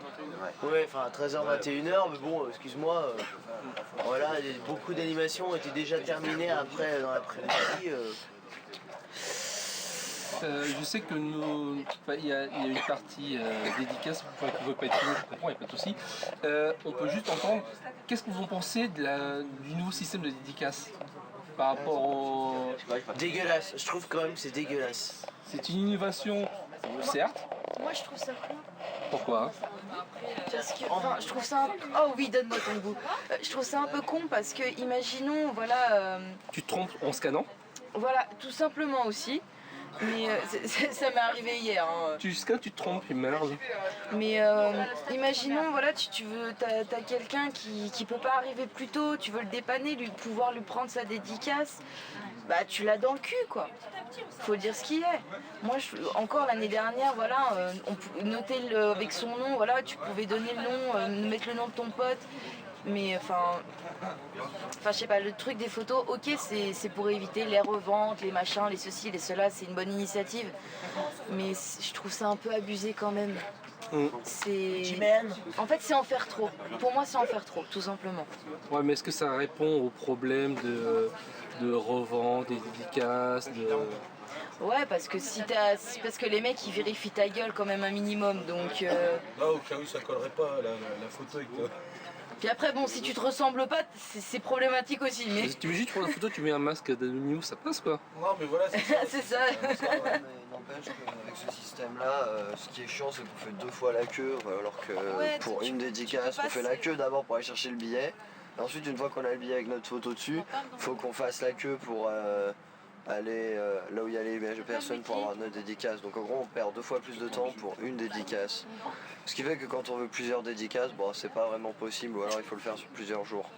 21h. Ouais, enfin 13h, 21h, mais bon, excuse-moi, voilà, beaucoup d'animations étaient déjà terminées après dans l'après-midi. Je sais que nous, il y a une partie dédicace qui ne veut pas être finie, je comprends, il n'y a pas de souci. On peut juste entendre, qu'est-ce que vous en pensez du nouveau système de dédicace par rapport au... Dégueulasse, je trouve quand même que c'est dégueulasse. C'est une innovation, certes. Moi, je trouve ça con. Pourquoi? Parce que, enfin, je trouve ça un peu... Oh oui, donne-moi ton goût. Je trouve ça un peu con parce que, imaginons, voilà... Tu te trompes en scannant? Voilà, tout simplement aussi. Mais ça m'est arrivé hier. Hein. Tu scannes, tu te trompes, et merde. Mais imaginons, voilà, t'as quelqu'un qui peut pas arriver plus tôt, tu veux le dépanner, pouvoir lui prendre sa dédicace, bah tu l'as dans le cul, quoi. Faut dire ce qu'il est. Moi, encore l'année dernière, voilà, on pouvait noter avec son nom, voilà, tu pouvais donner le nom, mettre le nom de ton pote. Mais enfin, je sais pas, le truc des photos, ok, c'est pour éviter les reventes, les machins, les ceci, les cela, c'est une bonne initiative. Mais je trouve ça un peu abusé quand même. En fait, c'est en faire trop. Pour moi, c'est en faire trop, tout simplement. Ouais, mais est-ce que ça répond au problème de revente, des dédicaces, Ouais, parce que les mecs ils vérifient ta gueule quand même un minimum, donc. Là, au cas où ça collerait pas la photo avec toi. Puis après, bon, si tu te ressembles pas, c'est problématique aussi. Mais Si tu veux juste prendre la photo, tu mets un masque d'anonyme, ça passe quoi. Non, mais voilà, c'est ça. c'est ça. Ouais, mais n'empêche qu'avec ce système-là, ce qui est chiant, c'est qu'on fait 2 fois la queue, alors que pour une dédicace, on fait la queue d'abord pour aller chercher le billet. Et ensuite, une fois qu'on a le billet avec notre photo dessus, faut qu'on fasse la queue pour aller là où il y a les personnes pour avoir notre dédicace. Donc en gros, on perd 2 fois plus de temps pour une dédicace. Ce qui fait que quand on veut plusieurs dédicaces, bon, c'est pas vraiment possible, ou alors il faut le faire sur plusieurs jours.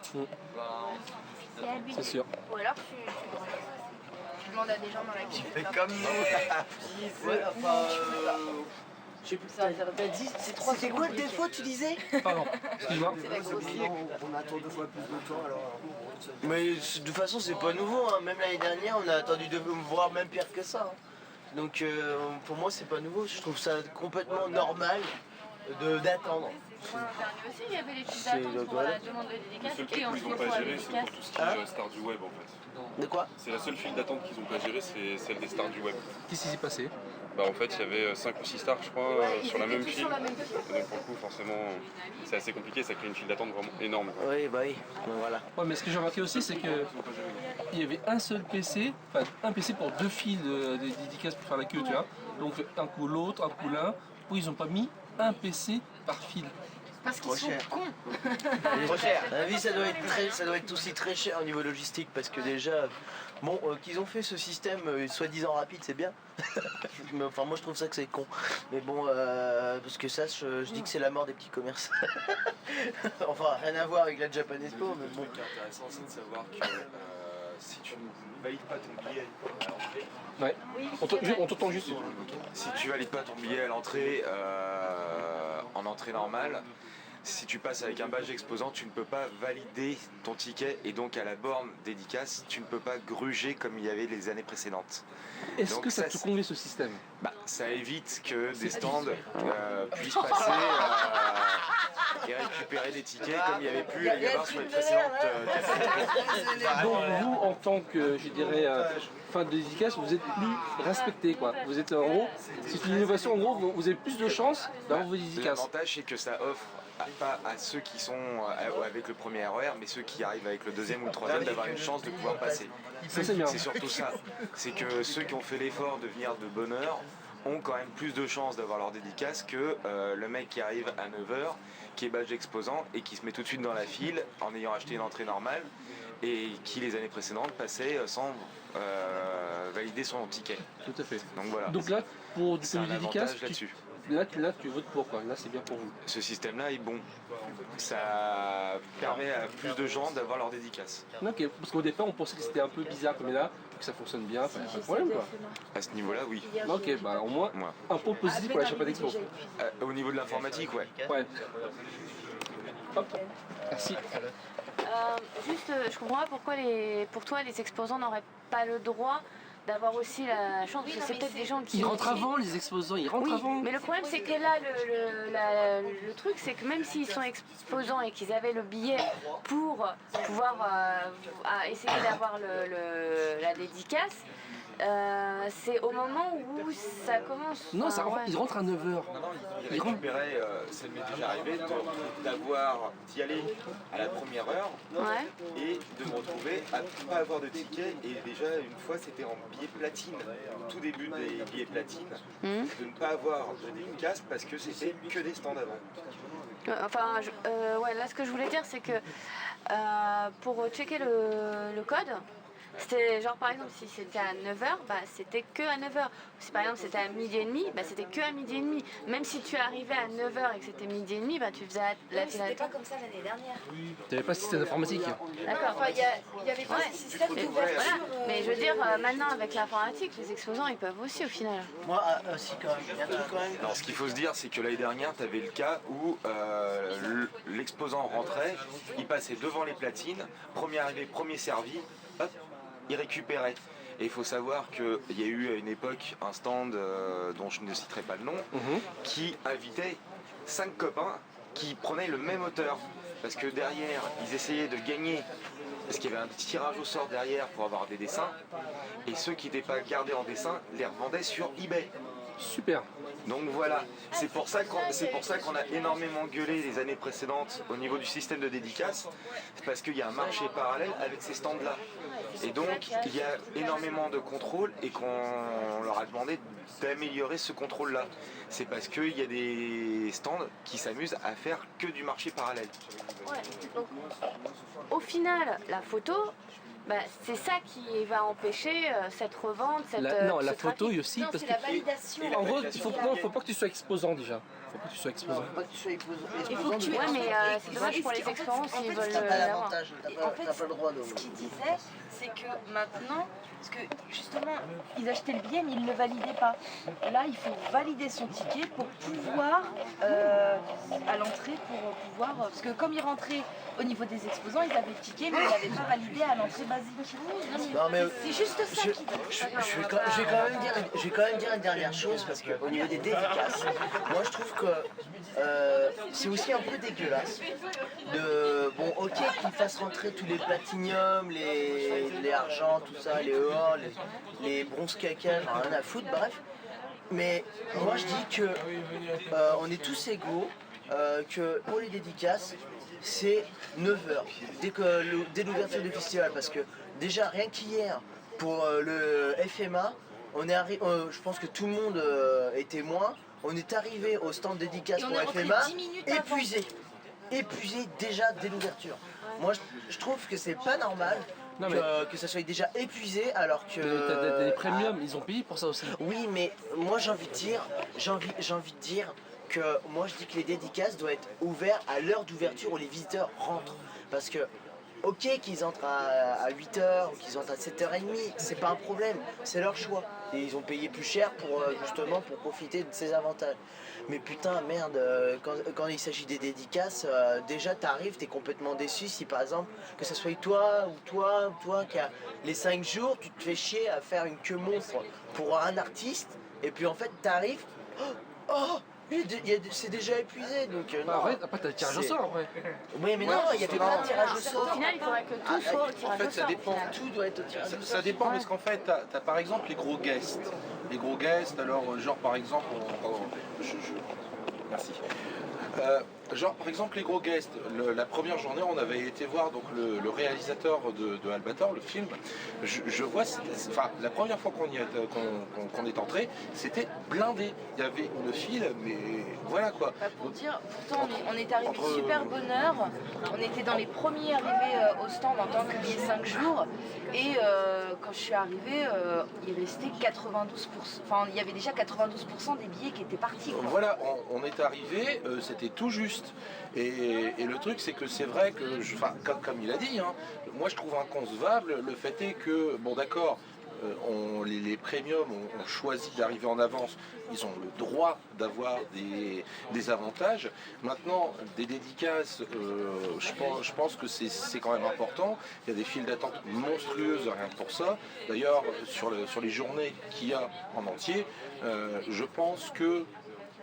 C'est sûr. Ou alors tu demandes à des gens dans la queue. Fais comme nous. Ouais, enfin, je sais plus, t'as dit, c'est quoi le défaut, tu disais? Pardon, excuse-moi. On attend 2 fois plus de temps, alors... Mais de toute façon, c'est pas nouveau, hein. Même l'année dernière, on a attendu de voir même pire que ça. Hein. Donc pour moi, c'est pas nouveau, je trouve ça complètement normal d'attendre. Pour l'interview aussi, il y avait les fiches d'attente pour la demande de dédicace. Le seul truc qu'ils n'ont pas géré, c'est pour tout ce qui est stars du web en fait. De quoi? C'est la seule file d'attente qu'ils n'ont pas gérée, c'est celle des stars du web. Qu'est-ce qui s'est passé? Bah en fait, il y avait 5 ou 6 stars, je crois, sur la même file. Sur la même file. Et donc pour le coup, forcément, c'est assez compliqué, ça crée une file d'attente vraiment énorme. Oui, bah oui, donc voilà. Ouais, mais ce que j'ai remarqué aussi, c'est que il y avait un seul PC, enfin un PC pour 2 files de dédicaces pour faire la queue, tu vois. Donc un coup l'autre, un coup l'un. Où ils n'ont pas mis un PC par file. Parce qu'ils sont cons. Trop cher. À la vie, ça doit être aussi très cher au niveau logistique parce que déjà, Bon, qu'ils ont fait ce système soi-disant rapide, c'est bien. Mais enfin, moi je trouve ça que c'est con. Mais bon, parce que ça, je dis que c'est la mort des petits commerces. Enfin, rien à voir avec la Japan Expo, mais bon. Ce qui est intéressant, c'est de savoir que si tu ne valides pas ton billet à l'entrée, ouais. On t'entend juste. Si tu valides pas ton billet à l'entrée en entrée normale, si tu passes avec un badge exposant, tu ne peux pas valider ton ticket et donc à la borne dédicace, tu ne peux pas gruger comme il y avait les années précédentes. Est-ce que ça te convient ce système? Ça évite que des stands puissent passer et récupérer des tickets comme il y avait pu y avoir sur les précédentes. Donc vous, en tant que, je dirais, fin de dédicace, vous êtes plus respecté, quoi. Vous êtes en gros, c'est une innovation, en gros, vous avez plus de chances d'avoir vos dédicaces. L'avantage, c'est que ça offre pas à ceux qui sont avec le premier RER, mais ceux qui arrivent avec le deuxième ou le troisième, d'avoir une chance de pouvoir passer. C'est surtout ça. C'est que ceux qui ont fait l'effort de venir de bonne heure ont quand même plus de chances d'avoir leur dédicace que le mec qui arrive à 9h, qui est badge exposant et qui se met tout de suite dans la file en ayant acheté une entrée normale et qui les années précédentes passait sans valider son ticket. Tout à fait. Donc voilà. Donc là, pour c'est un avantage là-dessus. Là, tu votes pour quoi? Là, c'est bien pour vous. Ce système-là est bon. Ça permet à plus de gens d'avoir leur dédicace. Ok, parce qu'au départ, on pensait que c'était un peu bizarre comme là, que ça fonctionne bien, pas de problème quoi. À ce niveau-là, oui. Ok, au moins, un point positif pour la Japan Expo. Au niveau de l'informatique, ouais. Ouais. Hop, merci. Juste, je comprends pas pourquoi pour toi, les exposants n'auraient pas le droit d'avoir aussi la chance, parce que c'est peut-être des gens qui... Ils rentrent avant, les exposants, ils rentrent avant. Mais le problème, c'est que là, le truc, c'est que même s'ils sont exposants et qu'ils avaient le billet pour pouvoir essayer d'avoir la dédicace, c'est au moment où ça commence. Non, ils rentrent à 9h. Non, ils récupéraient, ça m'est déjà arrivé d'y aller à la première heure et de me retrouver à ne pas avoir de ticket. Et déjà, une fois, c'était en billet platine, au tout début des billets platine, de ne pas avoir de dédicace parce que c'était que des stands avant. Enfin, là, ce que je voulais dire, c'est que pour checker le code, c'était genre par exemple si c'était à 9h, c'était que à 9h. Si par exemple c'était à midi et demi, c'était que à midi et demi. Même si tu arrivais à 9h et que c'était midi et demi, tu faisais la file à C'était pas comme ça l'année dernière. Tu n'avais pas de système informatique. D'accord. Enfin, il n'y avait pas de système d'ouverture. Voilà. Mais je veux dire, maintenant avec l'informatique, les exposants ils peuvent aussi au final. Moi, si quand même, il y a un truc quand même. Alors, ce qu'il faut se dire, c'est que l'année dernière, tu avais le cas où l'exposant rentrait, il passait devant les platines, premier arrivé, premier servi, hop, il récupérait. Et il faut savoir qu'il y a eu à une époque un stand dont je ne citerai pas le nom, qui invitait 5 copains qui prenaient le même hauteur. Parce que derrière, ils essayaient de gagner, parce qu'il y avait un petit tirage au sort derrière pour avoir des dessins. Et ceux qui n'étaient pas gardés en dessin les revendaient sur eBay. Super. Donc voilà, c'est pour ça qu'on a énormément gueulé les années précédentes au niveau du système de dédicace, parce qu'il y a un marché parallèle avec ces stands-là. Et donc, il y a énormément de contrôle et qu'on leur a demandé d'améliorer ce contrôle-là. C'est parce qu'il y a des stands qui s'amusent à faire que du marché parallèle. Ouais, donc au final, la photo, c'est ça qui va empêcher cette revente, la photo aussi, non, parce c'est que la validation. En gros, faut pas que tu sois exposant déjà. Faut pas que tu sois exposant. Faut pas que tu sois exposant. Il faut que tu... Ouais, mais c'est dommage pour les exposants s'ils veulent T'as pas l'avoir. l'avantage, En fait, t'as pas le droit de... ce qu'il disait, c'est que maintenant, parce que justement, ils achetaient le billet mais ils ne le validaient pas. Là, il faut valider son ticket pour pouvoir, à l'entrée, pour pouvoir... Parce que comme ils rentraient au niveau des exposants, ils avaient le ticket mais ils n'avaient pas validé à l'entrée basique. Non, mais c'est juste ça qui... Je vais quand même dire une dernière chose, parce qu'au niveau des dédicaces, moi je trouve que c'est aussi un peu dégueulasse bon, ok, qu'ils fassent rentrer tous les platiniums, les argents, tout ça, les or, les bronzes caca, j'en ai rien à foutre, bref. Mais moi je dis que on est tous égaux, que pour les dédicaces, c'est 9h, dès l'ouverture du festival, parce que déjà rien qu'hier, pour le FMA, je pense que tout le monde est témoin, on est arrivé au stand dédicace pour FMA, épuisé déjà dès l'ouverture. Moi je trouve que c'est pas normal que ça soit déjà épuisé alors que... T'as des premiums, ils ont payé pour ça aussi. Oui, mais moi j'ai envie de dire que moi je dis que les dédicaces doivent être ouvertes à l'heure d'ouverture où les visiteurs rentrent. Parce que, ok qu'ils entrent à 8h ou qu'ils entrent à 7h30, c'est pas un problème, c'est leur choix. Et ils ont payé plus cher pour justement pour profiter de ces avantages. Mais putain, merde, quand il s'agit des dédicaces, déjà t'arrives, t'es complètement déçu si par exemple, que ce soit toi qui a les 5 jours, tu te fais chier à faire une queue monstre pour un artiste, et puis en fait t'arrives, c'est déjà épuisé, donc non. Après t'as le tirage au sort après. Oui mais non, il y avait pas de tirage au sort. Au final il faudrait que tout soit au tirage au sort. En fait ça dépend, tout doit être au tirage au sort. Ça dépend parce qu'en fait t'as par exemple les gros guests. Les gros guests, alors genre par exemple, merci. Genre par exemple les gros guests, la première journée on avait été voir donc le réalisateur de Albator, le film. Je vois, enfin la première fois qu'on est entré, c'était blindé. Il y avait une file, mais voilà quoi. Pour dire, pourtant on est arrivé super bonne heure. On était dans les premiers arrivés au stand en tant que billet 5 jours. Et quand je suis arrivée, il restait 92%. Enfin il y avait déjà 92% des billets qui étaient partis. Quoi. Voilà, on est arrivé, c'était tout juste. Et le truc c'est que c'est vrai que, comme il a dit, hein, moi je trouve inconcevable le fait est que, bon d'accord, les premiums ont choisi d'arriver en avance, ils ont le droit d'avoir des avantages. Maintenant, des dédicaces, je pense que c'est quand même important. Il y a des files d'attente monstrueuses rien que pour ça. D'ailleurs, sur les journées qu'il y a en entier, je pense que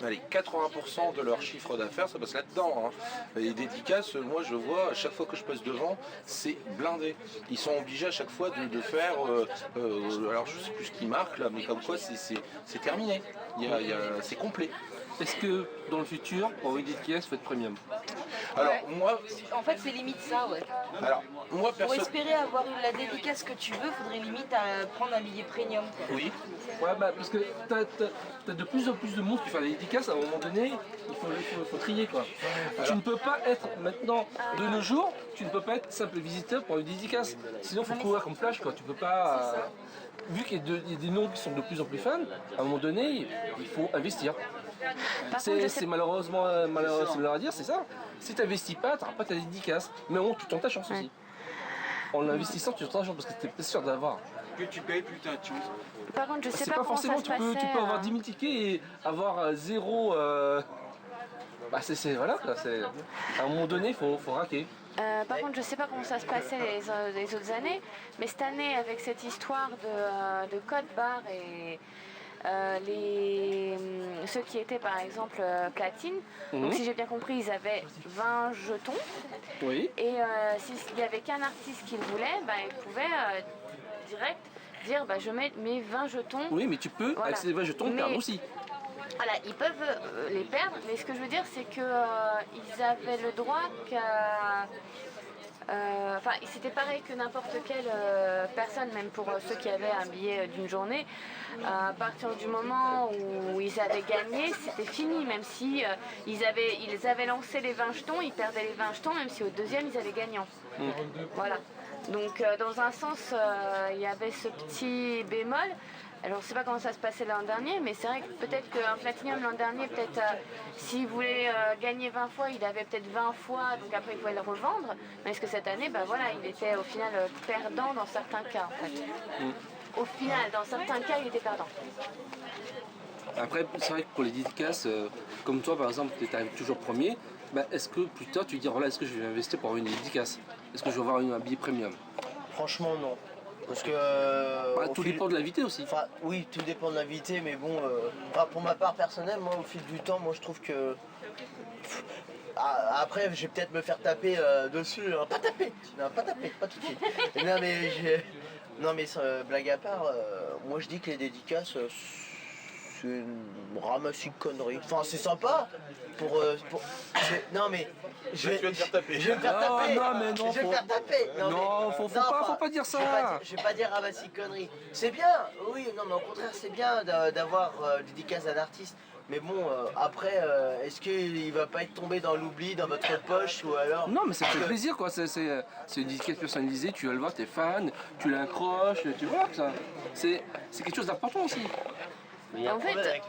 allez, 80% de leur chiffre d'affaires, ça passe là-dedans. Hein. Les dédicaces, moi je vois, à chaque fois que je passe devant, c'est blindé. Ils sont obligés à chaque fois de faire, alors je sais plus ce qu'ils marquent là, mais comme quoi c'est terminé. C'est complet. Est-ce que dans le futur, pour une dédicace, faut être premium? Alors moi... En fait c'est limite ça, ouais. Alors moi pour espérer avoir la dédicace que tu veux, faudrait limite prendre un billet premium. Quoi. Oui. Ouais, parce que t'as de plus en plus de monde qui fait la dédicace, à un moment donné, il faut trier quoi. Alors, tu ne peux pas être maintenant, de nos jours, tu ne peux pas être simple visiteur pour une dédicace. Sinon il faut courir comme flash quoi. Tu peux pas. Vu qu'il y a des noms qui sont de plus en plus fans, à un moment donné, il faut investir. C'est malheureusement à dire, c'est ça. Si tu n'investis pas, tu n'auras pas ta dédicace. Mais bon, tu tentes ta chance aussi. En investissant, tu tentes ta chance parce que tu es pas sûr d'avoir. Que tu payes, plus t'as de chance. Par contre, je sais pas forcément, comment ça se passait. Tu peux avoir 10 000 tickets et avoir zéro. Voilà, à un moment donné, il faut raquer. Par contre, je sais pas comment ça se passait les autres années, mais cette année, avec cette histoire de code barre et ceux qui étaient par exemple platine, donc si j'ai bien compris, ils avaient 20 jetons. Oui. Et s'il n'y avait qu'un artiste qui le voulait, il pouvait direct dire je mets mes 20 jetons. Oui, mais tu peux, avec ces 20 jetons, perdre aussi. Voilà, ils peuvent les perdre, mais ce que je veux dire, c'est qu'ils avaient le droit qu'à... c'était pareil que n'importe quelle personne, même pour ceux qui avaient un billet d'une journée. À partir du moment où ils avaient gagné, c'était fini, même si ils avaient lancé les 20 jetons, ils perdaient les 20 jetons, même si au deuxième, ils avaient gagnant. Voilà. Donc, dans un sens, il y avait ce petit bémol. Alors, je ne sais pas comment ça se passait l'an dernier, mais c'est vrai que peut-être qu'un Platinum l'an dernier, peut-être s'il voulait gagner 20 fois, il avait peut-être 20 fois, donc après il pouvait le revendre. Mais est-ce que cette année, il était au final perdant dans certains cas en fait. Au final, dans certains cas, il était perdant. Après, c'est vrai que pour les dédicaces, comme toi par exemple, tu arrives toujours premier, est-ce que plus tard tu dis, voilà, est-ce que je vais investir pour une dédicace? Est-ce que je vais avoir un billet premium? Franchement, non. Parce que tout dépend de l'invité aussi. Oui, tout dépend de l'invité, mais bon, pour ma part personnelle, moi au fil du temps, moi je trouve que après je vais peut-être me faire taper dessus, hein. Pas taper, pas tout de suite. non mais blague à part, moi je dis que les dédicaces c'est une ramassie de conneries. Enfin c'est sympa non mais je vais me faire taper. Je vais me faire taper. Non, mais non, je vais me faire taper. Faut pas dire ça. Je vais pas dire ramassis de conneries. C'est bien, oui, non mais au contraire c'est bien d'avoir dédicace d'un artiste. Mais bon, après, est-ce qu'il va pas être tombé dans l'oubli, dans votre poche ou alors... Non, mais ça fait plaisir quoi. C'est une dédicace personnalisée, tu vas le voir, t'es fan, tu l'accroches, tu vois que ça. C'est quelque chose d'important aussi. Mais il y a un problème avec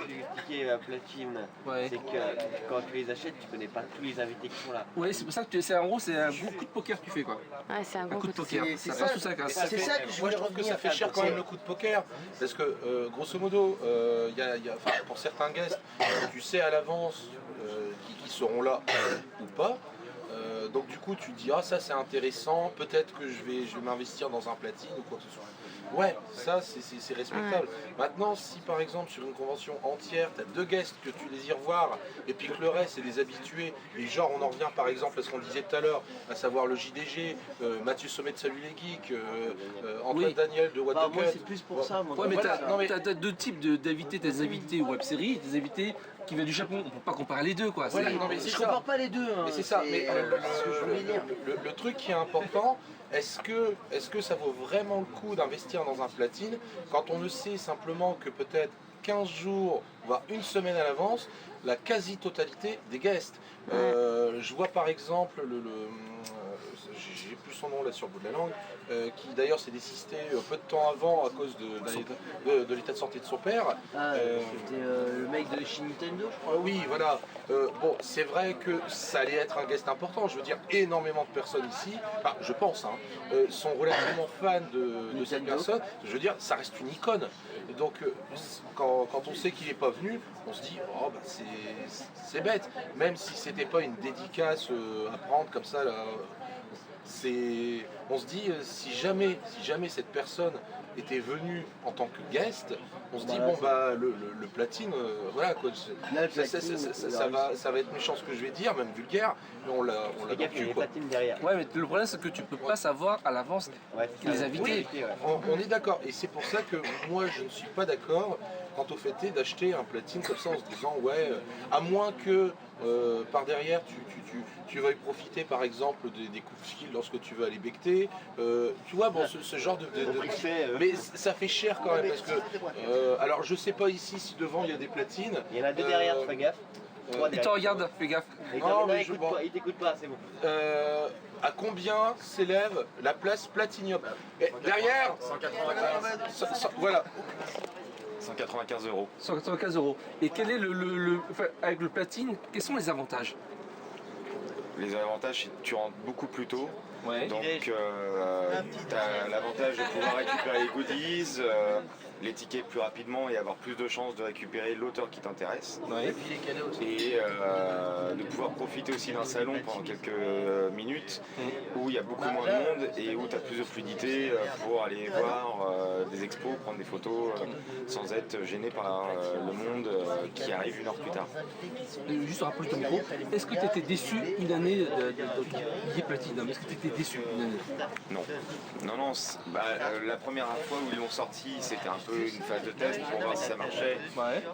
les tickets platine, c'est que quand tu les achètes, tu connais pas tous les invités qui sont là. Oui, c'est pour ça que en gros, c'est un gros coup de poker que tu fais quoi. Ouais, c'est un gros coup de poker. C'est ça que je Moi je trouve que ça fait cher quand même le coup de poker, parce que grosso modo, pour certains guests, tu sais à l'avance qui seront là ou pas. Donc du coup tu te dis ça c'est intéressant, peut-être que je vais m'investir dans un platine ou quoi que ce soit. Ouais, ça c'est respectable. Maintenant si par exemple sur une convention entière tu as 2 guests que tu désires voir et puis que le reste c'est des habitués, et genre on en revient par exemple à ce qu'on disait tout à l'heure, à savoir le JDG, Mathieu Sommet de Salut les Geeks, Antoine Daniel de What the moi Cut. c'est plus pour ça. Ouais, mais t'as 2 types d'invités, t'as des invités web série et des invités qui viennent du Japon. On peut pas comparer les deux quoi. Voilà, non, mais Je compare pas les deux. Mais c'est ça, mais le truc qui est important, est-ce que ça vaut vraiment le coup d'investir dans un platine quand on ne sait simplement que peut-être 15 jours, voire une semaine à l'avance, la quasi-totalité des guests. Je vois par exemple j'ai plus son nom là sur le bout de la langue, qui d'ailleurs s'est désisté peu de temps avant à cause de l'état de santé de son père. C'était le mec de chez Nintendo, je crois. Oui, voilà. Bon, c'est vrai que ça allait être un guest important. Je veux dire, énormément de personnes ici, je pense, sont relativement fans de cette personne. Je veux dire, ça reste une icône. Et donc, quand on sait qu'il n'est pas venu, on se dit, c'est bête. Même si c'était pas une dédicace à prendre comme ça, là, on se dit, si jamais cette personne était venue en tant que guest, on se dit le platine, voilà quoi, ça va être méchant ce que je vais dire, même vulgaire, mais on l'a dans le cul, quoi. Derrière. Ouais, mais le problème c'est que tu peux pas savoir à l'avance les invités. Oui, on est d'accord, et c'est pour ça que moi je ne suis pas d'accord quant au fait d'acheter un platine comme ça en se disant à moins que par derrière tu veuilles profiter par exemple des coups de fil lorsque tu veux aller becter, tu vois, ce genre de mais ça fait cher quand même, parce que alors je sais pas ici si devant il y a des platines. Il y en a 2 derrière, fais gaffe. Il te regarde, fais gaffe. Il t'écoute pas, c'est bon. À combien s'élève la place Platinium? Et derrière 195. Voilà. 195 €. 195 €. Et quel est avec le platine, quels sont les avantages? Les avantages, c'est que tu rentres beaucoup plus tôt. Ouais. Donc tu as l'avantage de pouvoir récupérer les goodies, les tickets plus rapidement et avoir plus de chances de récupérer l'auteur qui t'intéresse. Ouais. Et de pouvoir profiter aussi d'un salon pendant quelques minutes où il y a beaucoup moins de monde et où tu as plus de fluidité pour aller voir des expos, prendre des photos sans être gêné par le monde qui arrive 1 heure plus tard. Juste rapproche ton micro, est-ce que tu étais déçu une année de Platinum? Est-ce que tu étais déçu une année? Non. La première fois où ils l'ont sorti, c'était un peu une phase de test pour voir si ça marchait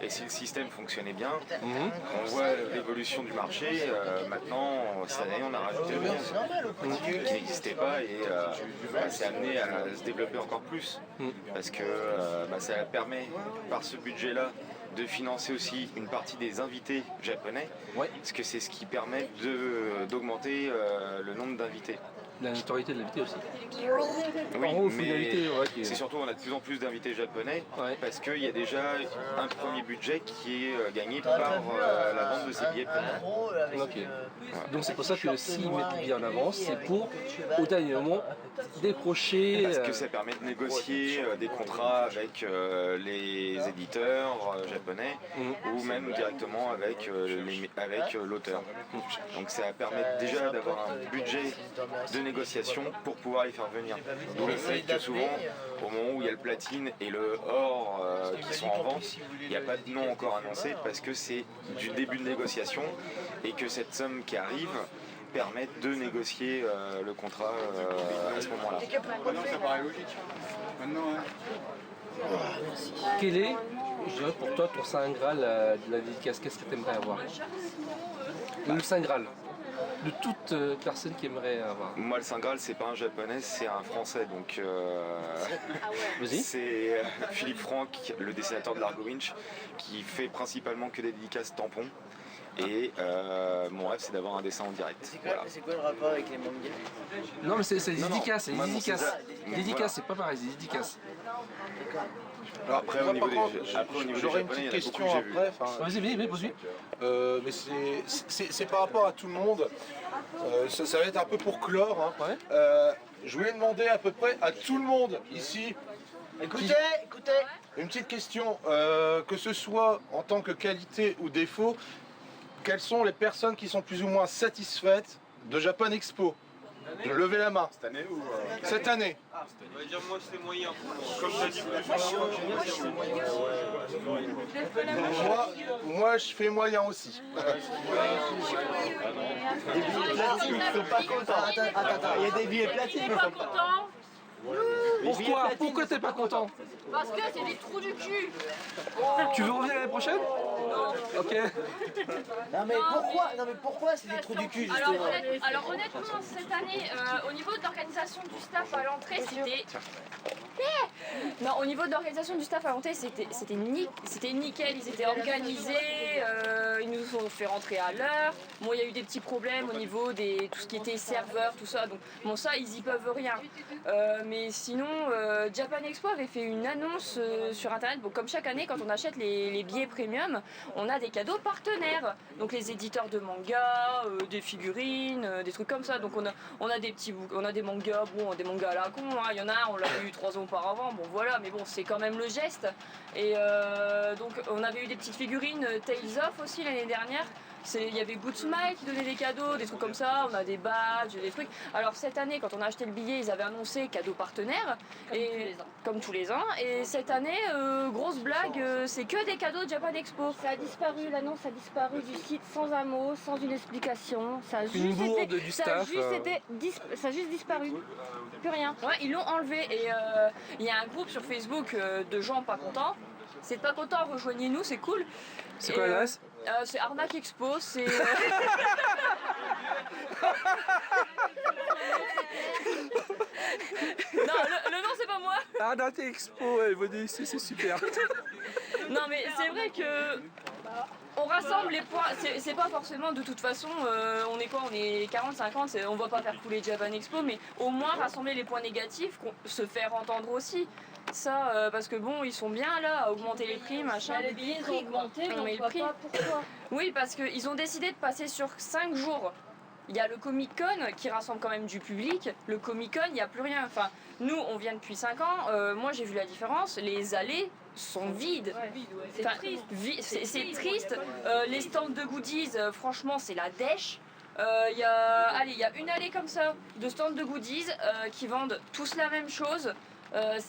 et si le système fonctionnait bien. On voit l'évolution du marché. Maintenant, cette année, on a rajouté le monde qui n'existait pas et c'est amené à se développer encore plus parce que ça permet, par ce budget-là, de financer aussi une partie des invités japonais, parce que c'est ce qui permet d'augmenter le nombre d'invités. La notoriété de l'invité aussi. Oui, mais c'est surtout on a de plus en plus d'invités japonais parce qu'il y a déjà un premier budget qui est gagné par la vente de ces billets premium. Okay. Donc c'est pour ça que s'ils mettent les billets en avance, c'est pour au dernier moment décrocher. Parce que ça permet de négocier des contrats avec les éditeurs japonais ou même directement avec l'auteur. Donc ça permet déjà d'avoir un budget de négociation pour pouvoir les faire venir. D'où le fait que souvent, au moment où il y a le platine et le or qui sont en vente, il n'y a pas de nom encore annoncé parce que c'est du début de négociation et que cette somme qui arrive permet de négocier le contrat à ce moment-là. Ça paraît logique. Maintenant, Quel est, je dirais pour toi, ton Saint Graal de la dédicace? Qu'est-ce que tu aimerais avoir? Le Saint Graal de toute personne qui aimerait avoir. Moi, le Saint Graal, c'est pas un japonais, c'est un français. Donc, Vas-y. c'est Philippe Franck, le dessinateur de Largo Winch, qui fait principalement que des dédicaces tampons. Et mon rêve, c'est d'avoir un dessin en direct. C'est quoi le rapport avec les mangas? Non, mais c'est des Non, dédicaces, c'est des moi, non, dédicaces. c'est- Dédicaces, c'est pas pareil, c'est des dédicaces. Alors, Après, moi, au niveau par des- contre, après, au niveau des j'aurais une Japonais, petite il y en a beaucoup question que j'ai vu. après. enfin, Vas-y, poursuis. mais c'est par rapport à tout le monde. Ça va être un peu pour clore. Hein. Ouais. Je voulais demander à peu près à tout le monde ici. Écoutez. Une petite question, que ce soit en tant que qualité ou défaut, quelles sont les personnes qui sont plus ou moins satisfaites de Japan Expo? Levez la main. Cette année ou Cette année. On va dire moi c'est moyen. Comme tu as dit Moi je fais moyen aussi. Les billets platines, ils sont pas contents. Attends, il y a des billets platines, ils sont pas contents. Pourquoi t'es pas content? Parce que c'est des trous du cul. Tu veux revenir l'année prochaine? Ok. Non mais pourquoi c'est des trous du cul Alors, justement? honnêtement, cette année, au niveau de l'organisation du staff à l'entrée, c'était... Non, au niveau de l'organisation du staff à l'entrée, c'était nickel, ils étaient organisés, ils nous ont fait rentrer à l'heure. Bon, il y a eu des petits problèmes au niveau de tout ce qui était serveur, tout ça, donc bon ça, ils y peuvent rien. Mais sinon, Japan Expo avait fait une annonce sur internet. Bon, comme chaque année, quand on achète les billets premium, on a des cadeaux partenaires. Donc les éditeurs de mangas, des figurines, des trucs comme ça. Donc on a des petits on a des mangas, bon, des mangas à la con. Hein. Il y en a un, on l'a eu 3 ans auparavant. Bon voilà, mais bon, c'est quand même le geste. Et donc on avait eu des petites figurines Tales of aussi l'année dernière. Il y avait Good Smile qui donnait des cadeaux, des trucs comme ça, on a des badges, des trucs. Alors cette année, quand on a acheté le billet, ils avaient annoncé cadeaux partenaires, comme tous les ans. Et cette année, grosse blague, c'est que des cadeaux de Japan Expo. Ça a disparu, l'annonce a disparu du site sans un mot, sans une explication. Ça a Une juste bourde été, du ça staff. a juste disparu. Plus rien. Ouais, ils l'ont enlevé. Et il y a un groupe sur Facebook de gens pas contents. C'est pas content, rejoignez-nous, c'est cool. C'est quoi l'adresse? C'est Arnaque Expo, c'est... Non, le nom c'est pas moi. Arnaque Expo, elle venez ici, c'est super. Non mais c'est vrai que... On rassemble les points, c'est pas forcément de toute façon, on est quoi, on est 40, 50, on va pas faire couler Japan Expo, mais au moins rassembler les points négatifs, se faire entendre aussi. Ça, parce que bon, ils sont bien là à augmenter les prix, machin. Les billets ont augmenté, mais le prix. Pourquoi? Oui, parce qu'ils ont décidé de passer sur 5 jours. Il y a le Comic Con qui rassemble quand même du public. Le Comic Con, il n'y a plus rien. Enfin, nous, on vient depuis 5 ans. Moi, j'ai vu la différence. Les allées sont vides. C'est triste. C'est triste. Les stands de goodies, franchement, c'est la dèche. Il y a une allée comme ça de stands de goodies qui vendent tous la même chose.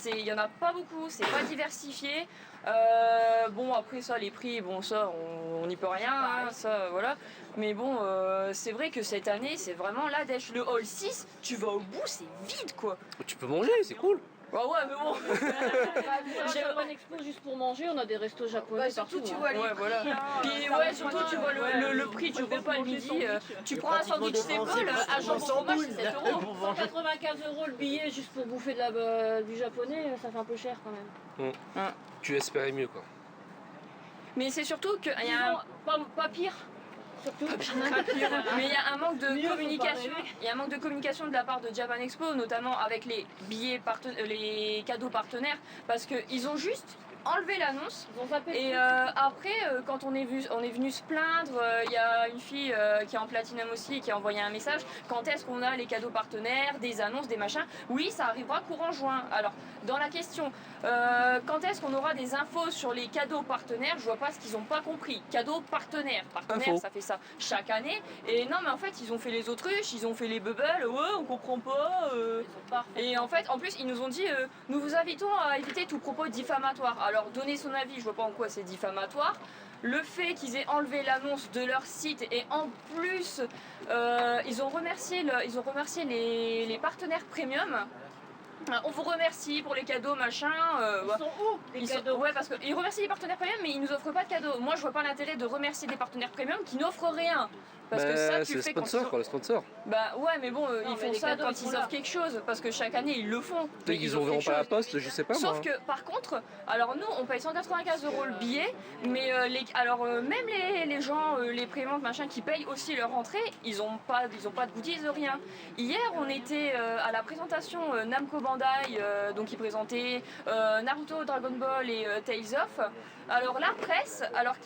Il y en a pas beaucoup, c'est pas diversifié. Bon après ça les prix, bon ça on n'y peut rien, hein, ça voilà. Mais bon c'est vrai que cette année c'est vraiment la dèche. Le hall 6, tu vas au bout, c'est vide quoi. Tu peux manger, c'est cool. Bah ouais mais bon. J'ai Japan Expo juste pour manger, on a des restos japonais surtout partout. tu vois les Ouais, voilà. Puis ouais, surtout tu vois le prix du repas le midi, tu prends un sandwich Staple à jambon fromage, c'est 7 €. 195 € le billet juste pour bouffer du japonais, ça fait un peu cher quand même. Tu espérais mieux quoi. Mais c'est surtout qu'il y a pas pire. Surtout. Mais il y a un manque de communication. Il y a un manque de communication de la part de Japan Expo, notamment avec les billets les cadeaux partenaires, parce qu'ils ont juste enlevé l'annonce. Et après, quand on est venu se plaindre, il y a une fille qui est en platinum aussi et qui a envoyé un message. Quand est-ce qu'on a les cadeaux partenaires, des annonces, des machins? Oui, ça arrivera courant juin. Alors, dans la question, quand est-ce qu'on aura des infos sur les cadeaux partenaires? Je vois pas ce qu'ils ont pas compris. Cadeaux partenaires. Partenaires, ça fait ça chaque année. Et non, mais en fait, ils ont fait les autruches, ils ont fait les bubbles. Ouais, on comprend pas. Et en fait, en plus, ils nous ont dit, nous vous invitons à éviter tout propos diffamatoire. Alors, donner son avis, je vois pas en quoi c'est diffamatoire. Le fait qu'ils aient enlevé l'annonce de leur site et en plus, ils ont remercié les partenaires premium. On vous remercie pour les cadeaux, machin. Ils sont où les cadeaux? Ouais, parce qu'ils remercient les partenaires premium, mais ils nous offrent pas de cadeaux. Moi, je vois pas l'intérêt de remercier des partenaires premium qui n'offrent rien. Parce que ça, tu c'est le fais sponsor, quand quoi, le sponsor. Bah ouais, mais bon, ils font les ça cadeaux, quand ils sont ils là. offrent quelque chose, parce que chaque année ils le font. Peut-être qu'ils n'enverront pas la poste, je sais pas moi. Sauf que par contre, alors nous on paye 195 € le billet, mais même les gens, les préventes machin qui payent aussi leur entrée, ils ont pas de goodies, rien. Hier on était à la présentation Namco Bandai, donc ils présentaient Naruto, Dragon Ball et Tales of. Alors la presse, alors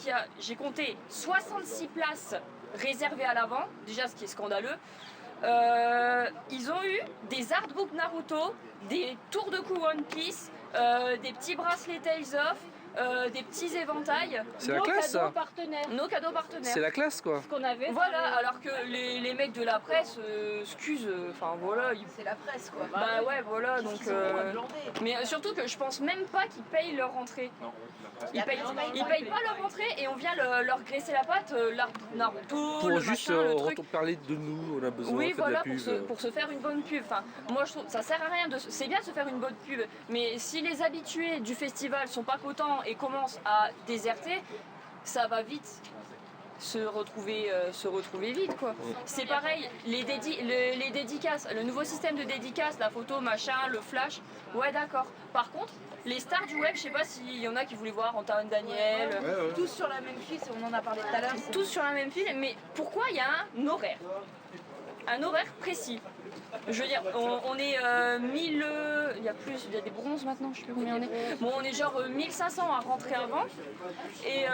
j'ai compté 66 places réservées à l'avant, déjà ce qui est scandaleux. Ils ont eu des artbooks Naruto, des tours de cou One Piece, des petits bracelets Tales of, des petits éventails. C'est la classe, ça. Nos cadeaux partenaires. C'est la classe, quoi. Ce qu'on avait. Voilà, alors que les mecs de la presse, excusent, enfin voilà. C'est la presse quoi. Bah ouais, voilà, donc. Mais surtout que je pense même pas qu'ils payent leur entrée. Non. Ils payent pas leur entrée et on vient leur graisser la patte, Naruto, Pour le juste machin, le truc. parler de nous, on a besoin Oui, de voilà, la pub. pour se faire une bonne pub. Enfin, moi, je trouve ça sert à rien. C'est bien de se faire une bonne pub, mais si les habitués du festival sont pas contents et commencent à déserter, ça va vite se retrouver vite, quoi. C'est pareil, les dédicaces, le nouveau système de dédicaces, la photo, machin, le flash, ouais, d'accord. Par contre, les stars du web, je sais pas s'il y en a qui voulaient voir Antoine Daniel. Tous sur la même file, on en a parlé tout à l'heure. Tous sur la même file, mais pourquoi il y a un horaire? Un horaire précis. Je veux dire, on est 1000... il y a plus, il y a des bronzes maintenant, je sais plus combien on est. Bon, on est genre 1500 à rentrer avant. Et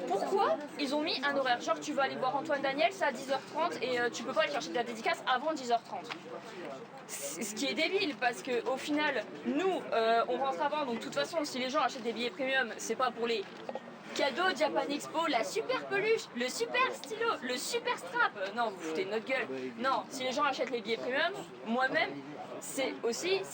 pourquoi ils ont mis un horaire? Genre, tu vas aller voir Antoine Daniel, c'est à 10h30 et tu peux pas aller chercher de la dédicace avant 10h30. Ce qui est débile parce que au final, nous, on rentre avant, donc de toute façon, si les gens achètent des billets premium, c'est pas pour les cadeaux Japan Expo, la super peluche, le super stylo, le super strap. Non, vous foutez de notre gueule. Non, si les gens achètent les billets premium, moi-même, c'est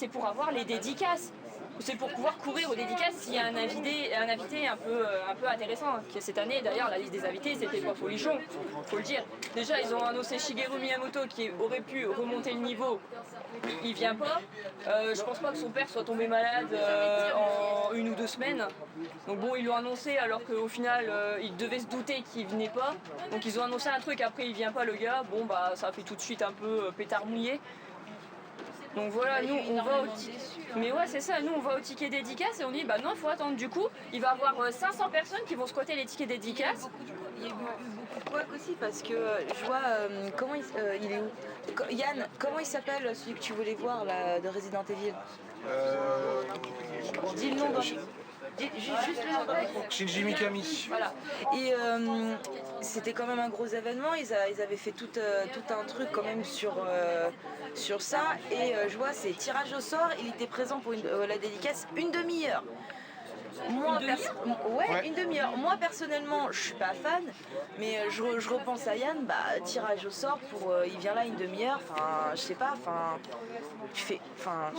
pour avoir les dédicaces. C'est pour pouvoir courir aux dédicaces s'il y a un invité un peu intéressant. Cette année, d'ailleurs, la liste des invités, c'était pas folichon, faut le dire. Déjà, ils ont annoncé Shigeru Miyamoto qui aurait pu remonter le niveau. Il vient pas. Je pense pas que son père soit tombé malade en 1 ou 2 semaines. Donc bon, ils l'ont annoncé alors qu'au final, ils devaient se douter qu'il venait pas. Donc ils ont annoncé un truc, après il vient pas le gars. Bon bah ça fait tout de suite un peu pétard mouillé. Donc voilà, nous on va au ticket. Mais ouais, c'est ça, nous on va au ticket dédicace et on dit bah non, faut attendre. Du coup, il va y avoir 500 personnes qui vont squatter les tickets dédicace. Il y a eu beaucoup de couacs aussi parce que je vois comment il est où Yann, comment il s'appelle celui que tu voulais voir là, de Resident Evil Dis le nom d'un. Juste le nom. Shinji Mikami. Voilà. Et c'était quand même un gros événement. Ils avaient fait tout un truc quand même sur ça. Et je vois, c'est tirage au sort. Il était présent pour la dédicace une demi-heure. Une demi-heure. Moi personnellement, je suis pas fan, mais je repense à Yann, tirage au sort il vient là une demi-heure. Enfin, je sais pas. Je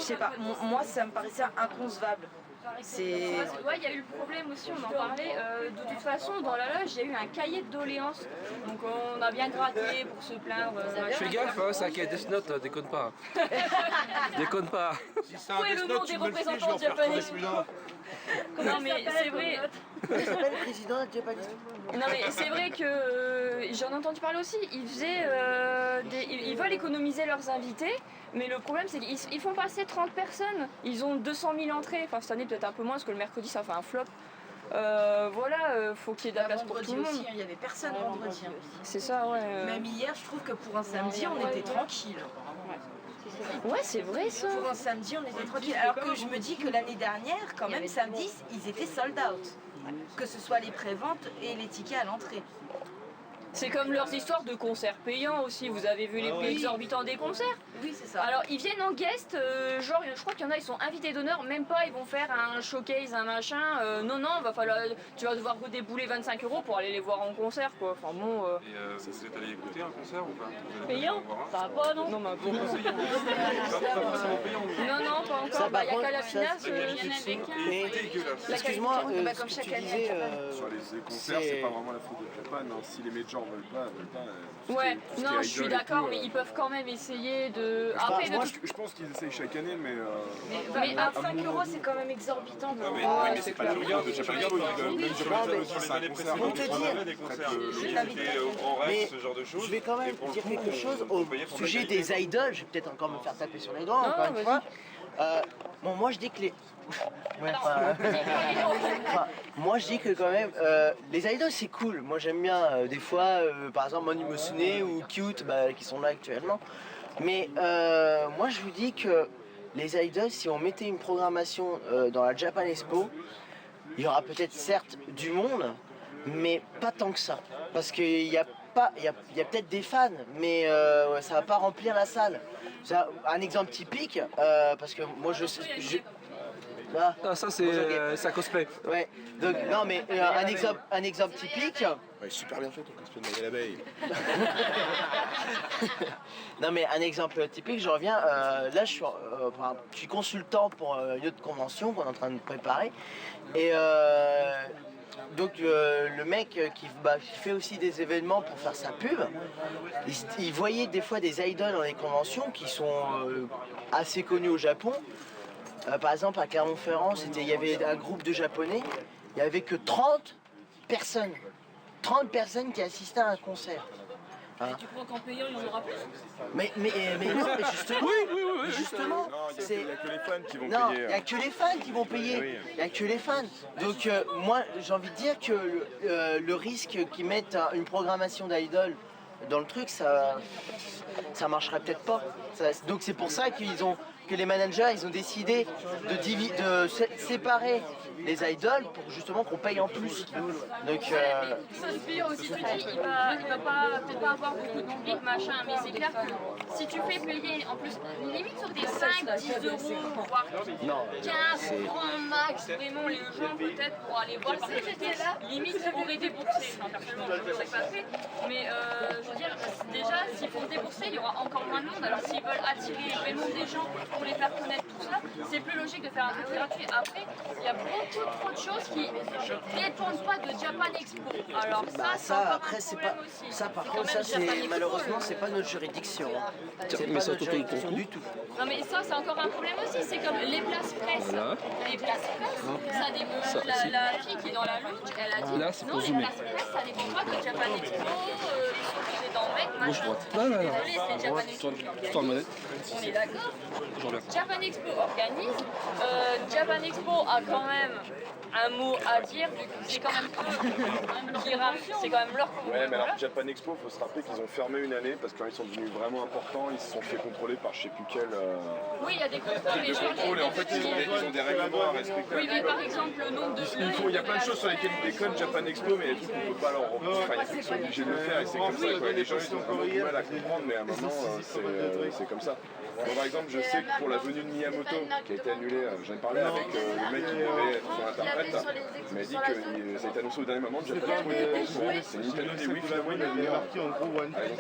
sais pas. Moi, ça me paraissait inconcevable. Ouais, il y a eu le problème aussi, on en parlait. De toute façon, dans la loge, il y a eu un cahier de doléances. Donc on a bien gratté pour se plaindre. Fais gaffe, c'est un cahier Death Note, déconne pas. Déconne pas. Si c'est un Death Note, tu me le fais, je vais en faire tourner celui-là. Non mais c'est vrai. Il s'appelle le président de Japan. Non mais c'est vrai que j'en ai entendu parler aussi. Ils veulent économiser leurs invités, mais le problème c'est qu'ils font passer 30 personnes. Ils ont 200 000 entrées. Enfin cette année peut-être un peu moins parce que le mercredi ça fait un flop. Faut qu'il y ait de la place pour tout le monde. Aussi, il y avait personne vendredi. C'est ça, ouais. Même hier, je trouve que pour un samedi, on était tranquille. Ouais, c'est vrai ça. Pour un samedi, on était tranquille. Alors que je me dis que l'année dernière, quand même, samedi, ils étaient sold out. Que ce soit les préventes et les tickets à l'entrée. C'est comme leurs histoires de concerts payants aussi. Vous avez vu les prix exorbitants des concerts? Oui, c'est ça. Alors, ils viennent en guest, genre, je crois qu'il y en a, ils sont invités d'honneur, même pas, ils vont faire un showcase, un machin. Non, tu vas devoir redébouler 25 € pour aller les voir en concert, quoi. Enfin bon. Et ça s'est allé écouter un concert ou pas? Payant? Ça va pas, non? Non, mais pas forcément payant. Non, pas encore. Il y a qu'à la finale. Excuse-moi, sur les concerts, c'est pas vraiment la faute de Japan. Si les majors en veulent pas. Ouais, non, je suis d'accord, mais ils peuvent quand même essayer de. Après, je pense qu'ils essayent chaque année, mais. Mais 25 €, c'est quand même exorbitant. Mais c'est pas le prix de Japan Expo. Même sur les années précédentes, on avait des concerts en règle, ce genre de choses. Je vais quand même dire quelque chose au sujet des idoles. Je vais peut-être encore me faire taper sur les doigts, encore une fois. Bon, moi je dis que les. Moi je dis que quand même les idoles c'est cool. Moi j'aime bien des fois par exemple Moni Musume ou Cute qui sont là actuellement. Mais moi je vous dis que les idoles, si on mettait une programmation dans la Japan Expo, il y aura peut-être certes du monde, mais pas tant que ça. Parce qu'il y a peut-être des fans, mais ça va pas remplir la salle. Un exemple typique, parce que moi je ça c'est ça cosplay. Ouais. Donc non mais un exemple typique. Ouais, super bien fait ton cosplay de Maya l'abeille. Non mais un exemple typique, je reviens. Là je suis consultant pour une autre convention qu'on est en train de préparer et donc le mec qui fait aussi des événements pour faire sa pub, il voyait des fois des idoles dans les conventions qui sont assez connus au Japon. Par exemple à Clermont-Ferrand, il y avait un groupe de Japonais, il n'y avait que 30 personnes. 30 personnes qui assistaient à un concert. Hein. Tu crois qu'en payant il y en aura plus? Mais non, mais justement, justement, il n'y a que les fans qui vont non, payer. Il n'y a que les fans qui vont payer. Il n'y a que les fans. Donc moi, j'ai envie de dire que le risque qu'ils mettent une programmation d'idol dans le truc, ça marcherait peut-être pas. Donc c'est pour ça que les managers, ils ont décidé de séparer les idoles pour justement qu'on paye en plus. Donc Sospire aussi, tu dis, il va peut-être pas avoir beaucoup de public, machin, mais c'est clair que si tu fais payer, en plus, limite sur des 5-10 €, voire 15, grand max, vraiment les gens peut-être pour aller voir ces là limite ils auraient déboursé. Enfin, personnellement, je ne sais pas fait, mais je veux dire, déjà, s'il faut se débourser, il y aura encore moins de monde. Alors s'ils veulent attirer vraiment des gens pour les faire connaître tout ça, c'est plus logique de faire un truc gratuit. Après, il y a beaucoup trop de choses qui ne dépendent pas de Japan Expo. Alors ça après c'est pas aussi. Ça par contre ça c'est malheureusement c'est pas notre juridiction. C'est mais pas ça notre juridiction du tout. Non mais ça c'est encore un problème aussi, c'est comme les places presse. Voilà. Les places presse, ça dépend. La fille qui est dans la lounge, elle a dit là, non les places presse ça dépend pas de Japan Expo, ils sont obligés d'en mettre, machin. Désolé, c'est Japan Expo qui organise. On est d'accord. Japan Expo organise. Japan Expo a quand même un mot à dire, vu que c'est quand même eux qui ramènent, c'est quand même leur communauté. Ouais, mais alors Japan Expo, il faut se rappeler qu'ils ont fermé une année parce que quand ils sont devenus vraiment importants, ils se sont fait contrôler par je sais plus quel. Oui, il y a des contrôles, mais et en fait, ils ont des règlements à respecter. Oui, mais par exemple, le nombre de. Il y a plein de choses sur lesquelles ils déconnent Japan Expo, mais il y a des trucs qu'on ne peut pas leur reprocher. Enfin, ils sont obligés de le faire et c'est comme ça. Les gens ils ont vraiment du mal à comprendre, mais à un moment, c'est comme ça. Bon, par exemple, je sais que pour la venue de Miyamoto, qui a été annulée, j'en ai parlé avec le mec qui devait être son interprète, il m'a dit que ça a été annoncé au dernier moment, Japan Expo était pas au courant. C'est Nintendo dit oui, finalement il a dit ils ont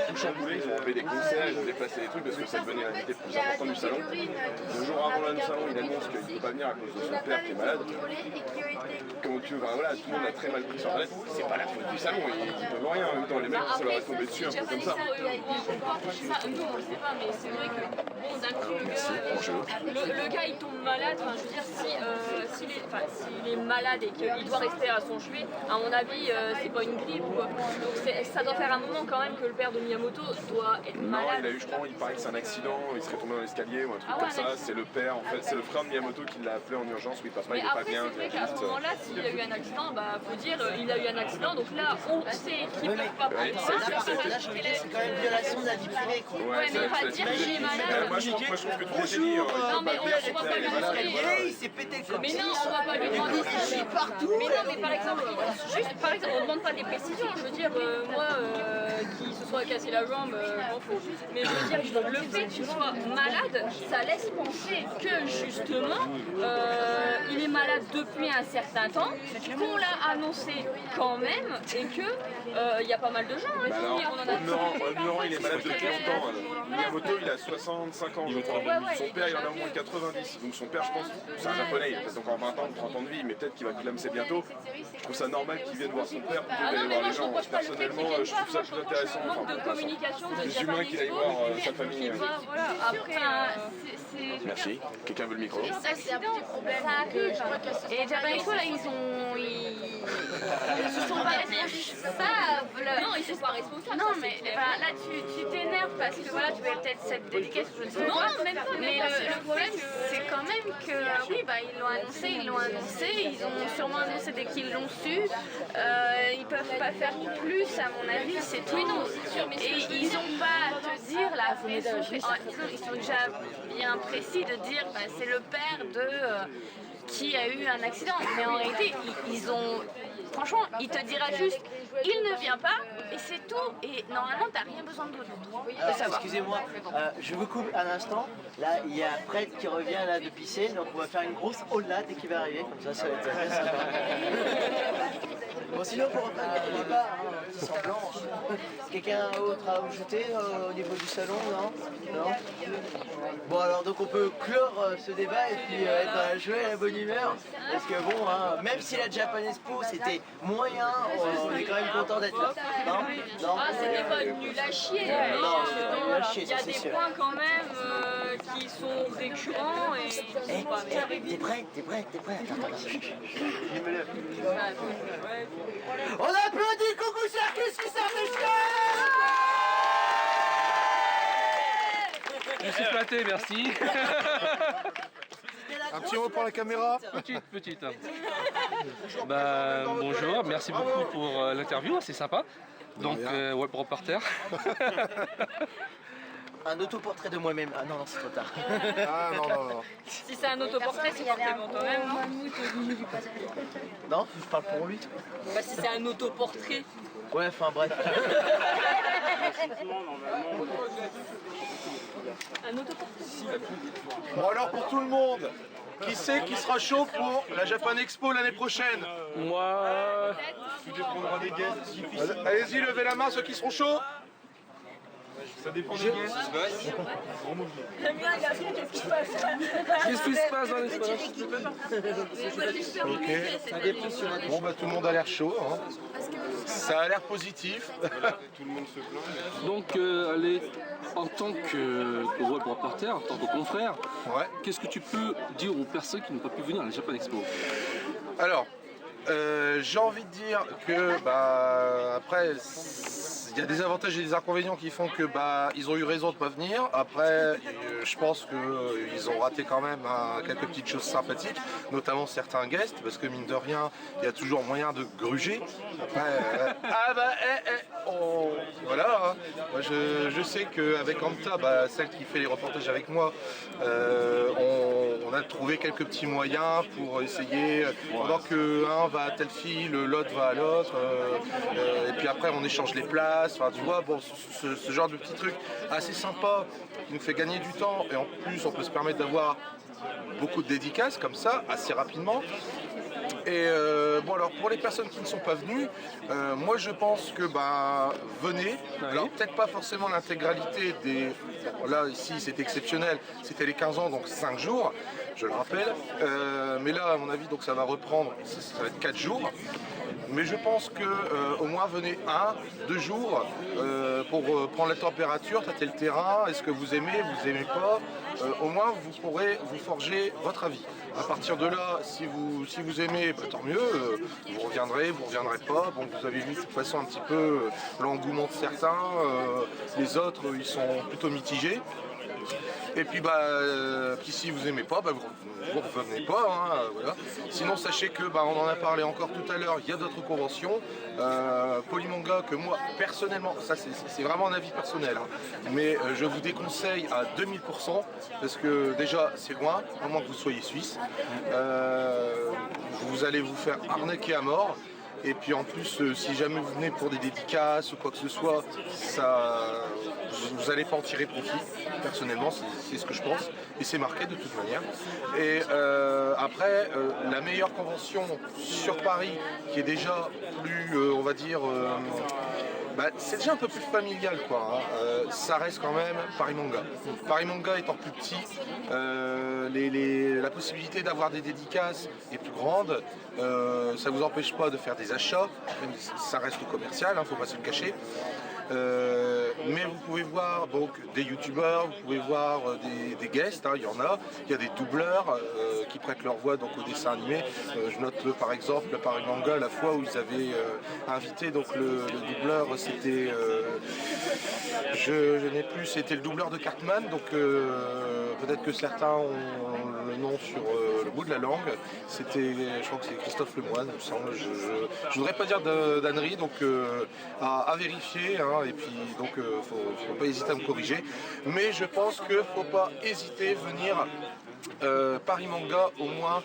tout chamboulé, ils ont enlevé des concerts, ils ont déplacé des trucs parce que ça devenait l'invité le plus important du salon. 2 jours avant le salon, il annonce qu'il ne peut pas venir à cause de son père qui est malade. Comment tu veux, voilà, tout le monde a très mal pris sur la lettre, c'est pas la faute du salon, ils ne peuvent rien en même temps, les mecs ça leur est tombé dessus un peu comme ça. Nous on le sait pas, mais c'est vrai que bon, d'un coup le gars il tombe malade, enfin je veux dire s'il est malade et qu'il doit rester à son chevet, à mon avis c'est pas une grippe quoi. Donc ça doit faire un moment quand même que le père de Miyamoto doit être malade. Non, il a eu, je crois, il paraît que c'est un accident, il serait tombé dans l'escalier ou un truc comme ça, c'est le père en fait, c'est le frère de Miyamoto qui l'a appelé en urgence, oui papa il est pas bien. Mais après c'est vrai qu'à ce moment-là s'il a eu un accident, bah faut dire il a eu un accident, donc là on sait qu'il peut pas prendre ça. Là je veux dire c'est quand même violation de la vie privée quoi. Ouais mais pas dire qu'il est malade. Moi je trouve que tout est dit. Non mais on va pas lui demander. Il s'est pété le Mais non, on va pas lui demander ça. Partout. Mais non, mais par exemple, on demande pas des précisions. Je veux dire, moi, qui se soit cassé la jambe, je m'en fous. Mais je veux dire, le fait que tu sois malade, ça laisse penser que justement, il est malade depuis un certain temps, qu'on l'a annoncé quand même, et que il y a pas mal de gens qui on en a Laurent, il est malade depuis longtemps. Miyamoto, il a 65 25 ans, je crois. Son père, il en a au moins 90. Donc son père, je pense, c'est un japonais, il a peut-être encore 20 ans, 30 ans de vie, mais peut-être qu'il va clamser bientôt. Je trouve ça normal qu'il vienne voir son père plutôt que d'aller voir les gens. Personnellement, je trouve ça plus intéressant. Manque de communication de plus humain qu'il aille voir sa famille. Après, Merci. Quelqu'un veut le micro? ça c'est un petit problème. Ça arrive. Et Japan Expo, là, ils se sont pas responsables. Non, ils sont pas responsables. Non, mais là, tu t'énerves parce que voilà, tu veux peut-être cette dédicace ou je ne sais quoi. Mais le problème, c'est quand même que, oui, ils l'ont annoncé, ils ont sûrement annoncé dès qu'ils l'ont su. Ils peuvent pas faire plus, à mon avis, c'est tout. Et ils ont pas à te dire, là, ils sont déjà bien précis de dire, c'est le père de qui a eu un accident. Mais en réalité, franchement, il te dira juste, il ne vient pas, et c'est tout. Et normalement, t'as rien besoin de savoir. Excusez-moi, je vous coupe un instant. Là, il y a Fred qui revient là de pisser, donc on va faire une grosse holla dès qu'il va arriver, comme ça va être très sympa. Bon, sinon, pour reprendre le débat, un petit semblant. Quelqu'un d'autre à ajouter au niveau du salon, non? Bon, alors donc on peut clore ce débat et puis être dans la joie et la bonne humeur. Parce que bon, même si la Japan Expo c'était moyen, on est quand même content d'être là. Non, c'était pas nul à chier. Non, c'est pas nul à chier, il y a des points quand même qui sont récurrents et T'es prêt? Attends. On applaudit Coucou Circus qui sort de Je suis flatté, merci. Un petit mot pour la caméra. Petite. Bonjour, merci beaucoup pour l'interview, c'est sympa. Donc, web reporter. Un autoportrait de moi-même. Ah non, c'est trop tard. Ah non. Si c'est un autoportrait, c'est forcément toi-même, non? Non, je parle pour lui. Si c'est un autoportrait. Ouais, enfin bref. Un autoportrait. Bon alors pour tout le monde, qui c'est qui sera chaud pour la Japan Expo l'année prochaine? Moi. Allez-y, levez la main ceux qui seront chauds. Ça dépend des guests. Qu'est-ce qui se passe dans l'espace? Ok. Bon tout le monde a l'air chaud. Ça a l'air positif. Tout le monde se plaint. Donc, allez, en tant que web reporter, en tant que confrère, qu'est-ce que tu peux dire aux personnes qui n'ont pas pu venir à la Japan Expo? Alors, j'ai envie de dire que après il y a des avantages et des inconvénients qui font que ils ont eu raison de ne pas venir. Après, je pense qu'ils ont raté quand même quelques petites choses sympathiques, notamment certains guests, parce que mine de rien, il y a toujours moyen de gruger. Après, voilà. Moi, je sais qu'avec Anta, celle qui fait les reportages avec moi, on a trouvé quelques petits moyens pour essayer, pendant que un va à telle file, l'autre va à l'autre, et puis après on échange les places. Enfin, tu vois, ce genre de petits trucs assez sympa qui nous fait gagner du temps, et en plus on peut se permettre d'avoir beaucoup de dédicaces comme ça assez rapidement. Et alors pour les personnes qui ne sont pas venues, moi je pense que venez. Alors peut-être pas forcément l'intégralité des. Là ici c'est exceptionnel, c'était les 15 ans donc 5 jours, je le rappelle. Mais là à mon avis donc ça va reprendre, ça va être 4 jours. Mais je pense que au moins venez 1-2 jours pour prendre la température, tâter le terrain, est-ce que vous aimez pas, au moins vous pourrez vous forger votre avis. À partir de là, si vous aimez, tant mieux, vous reviendrez pas. Bon, vous avez vu de toute façon un petit peu l'engouement de certains, les autres ils sont plutôt mitigés. Et puis si vous aimez pas, vous revenez pas, voilà. Sinon sachez que on en a parlé encore tout à l'heure, il y a d'autres conventions. Polymanga que moi personnellement, ça c'est vraiment un avis personnel, mais je vous déconseille à 2000% parce que déjà c'est loin, à moins que vous soyez suisse. Vous allez vous faire arnaquer à mort. Et puis en plus, si jamais vous venez pour des dédicaces ou quoi que ce soit, vous n'allez pas en tirer profit. Personnellement, c'est ce que je pense. Et c'est marqué de toute manière. Et après, la meilleure convention sur Paris, qui est déjà plus, on va dire, c'est déjà un peu plus familial, quoi. Hein. Ça reste quand même Paris Manga. Paris Manga étant plus petit, la possibilité d'avoir des dédicaces est plus grande. Ça ne vous empêche pas de faire des achats, même si ça reste commercial, faut pas se le cacher. Mais vous pouvez voir donc des youtubeurs, vous pouvez voir des guests, il y en a, il y a des doubleurs qui prêtent leur voix donc au dessin animé. Je note par exemple le Paris Manga, la fois où ils avaient invité donc le doubleur, c'était je n'ai plus, c'était le doubleur de Cartman, donc peut-être que certains ont le nom sur le bout de la langue. C'était, je crois que c'est Christophe Lemoine, il me semble. Je voudrais pas dire d'ânerie, donc à vérifier. Et puis donc faut pas hésiter à me corriger. Mais je pense qu'il ne faut pas hésiter à venir Paris Manga au moins.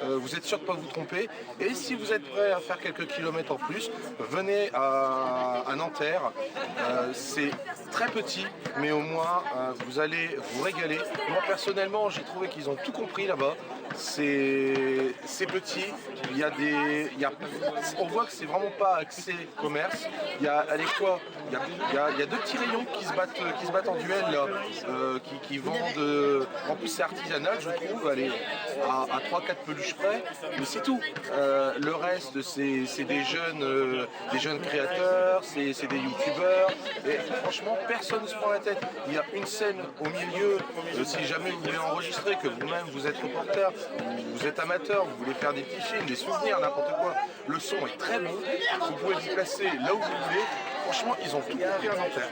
Vous êtes sûr de ne pas vous tromper. Et si vous êtes prêt à faire quelques kilomètres en plus, venez à Nanterre. C'est très petit, mais au moins vous allez vous régaler. Moi personnellement, j'ai trouvé qu'ils ont tout compris là-bas. C'est petit, on voit que c'est vraiment pas axé commerce. Il y a deux petits rayons qui se battent en duel là, qui vendent. En plus c'est artisanal, je trouve, allez, à 3-4 peluches près, mais c'est tout. Le reste c'est des jeunes créateurs, c'est des youtubeurs, et franchement personne ne se prend la tête. Il y a une scène au milieu, si jamais vous voulez enregistrer, que vous-même vous êtes reporter, vous êtes amateur, vous voulez faire des petits films, des souvenirs, n'importe quoi, le son est très bon, vous pouvez vous placer là où vous voulez. Franchement, ils ont tout compris à Nanterre.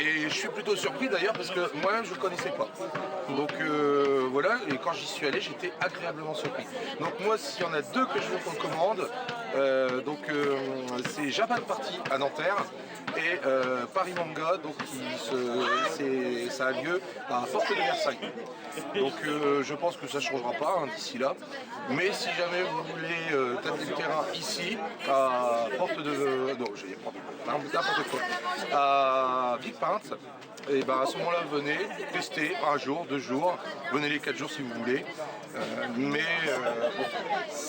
Et je suis plutôt surpris d'ailleurs parce que moi-même je ne le connaissais pas. Donc voilà, et quand j'y suis allé, j'étais agréablement surpris. Donc moi, s'il y en a deux que je vous recommande, c'est Japan Party à Nanterre et Paris Manga, donc ça a lieu à Porte de Versailles. Donc je pense que ça ne changera pas d'ici là. Mais si jamais vous voulez tâter le terrain ici, à Porte de... Non, j'ai n'importe quoi. À Villepinte, et à ce moment-là, venez tester un jour, 2 jours, venez les 4 jours si vous voulez.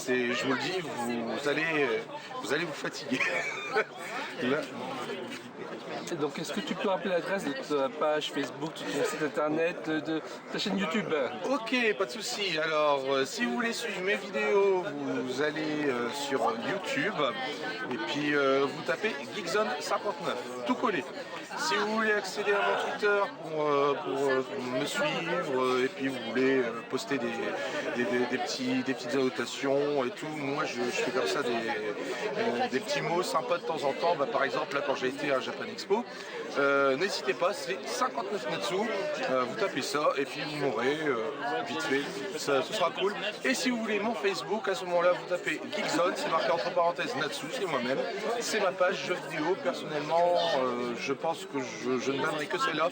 Je vous le dis, vous allez vous fatiguer. Donc est-ce que tu peux rappeler l'adresse de ta page Facebook, de ton site internet, de ta chaîne YouTube? Ok, pas de souci. Alors si vous voulez suivre mes vidéos, vous allez sur YouTube et puis vous tapez Geekzone59, tout collé. Si vous voulez accéder à mon Twitter pour me suivre et puis vous voulez poster des petites annotations et tout, moi je fais comme ça des petits mots sympas de temps en temps. Par exemple là quand j'ai été à Japan Expo, n'hésitez pas, c'est 59 Natsu, vous tapez ça et puis vous m'aurez vite fait, ce sera cool. Et si vous voulez mon Facebook, à ce moment-là vous tapez Geekzone, c'est marqué entre parenthèses Natsu, c'est moi-même, c'est ma page jeux vidéo. Personnellement je pense que je ne donnerai que celle-là.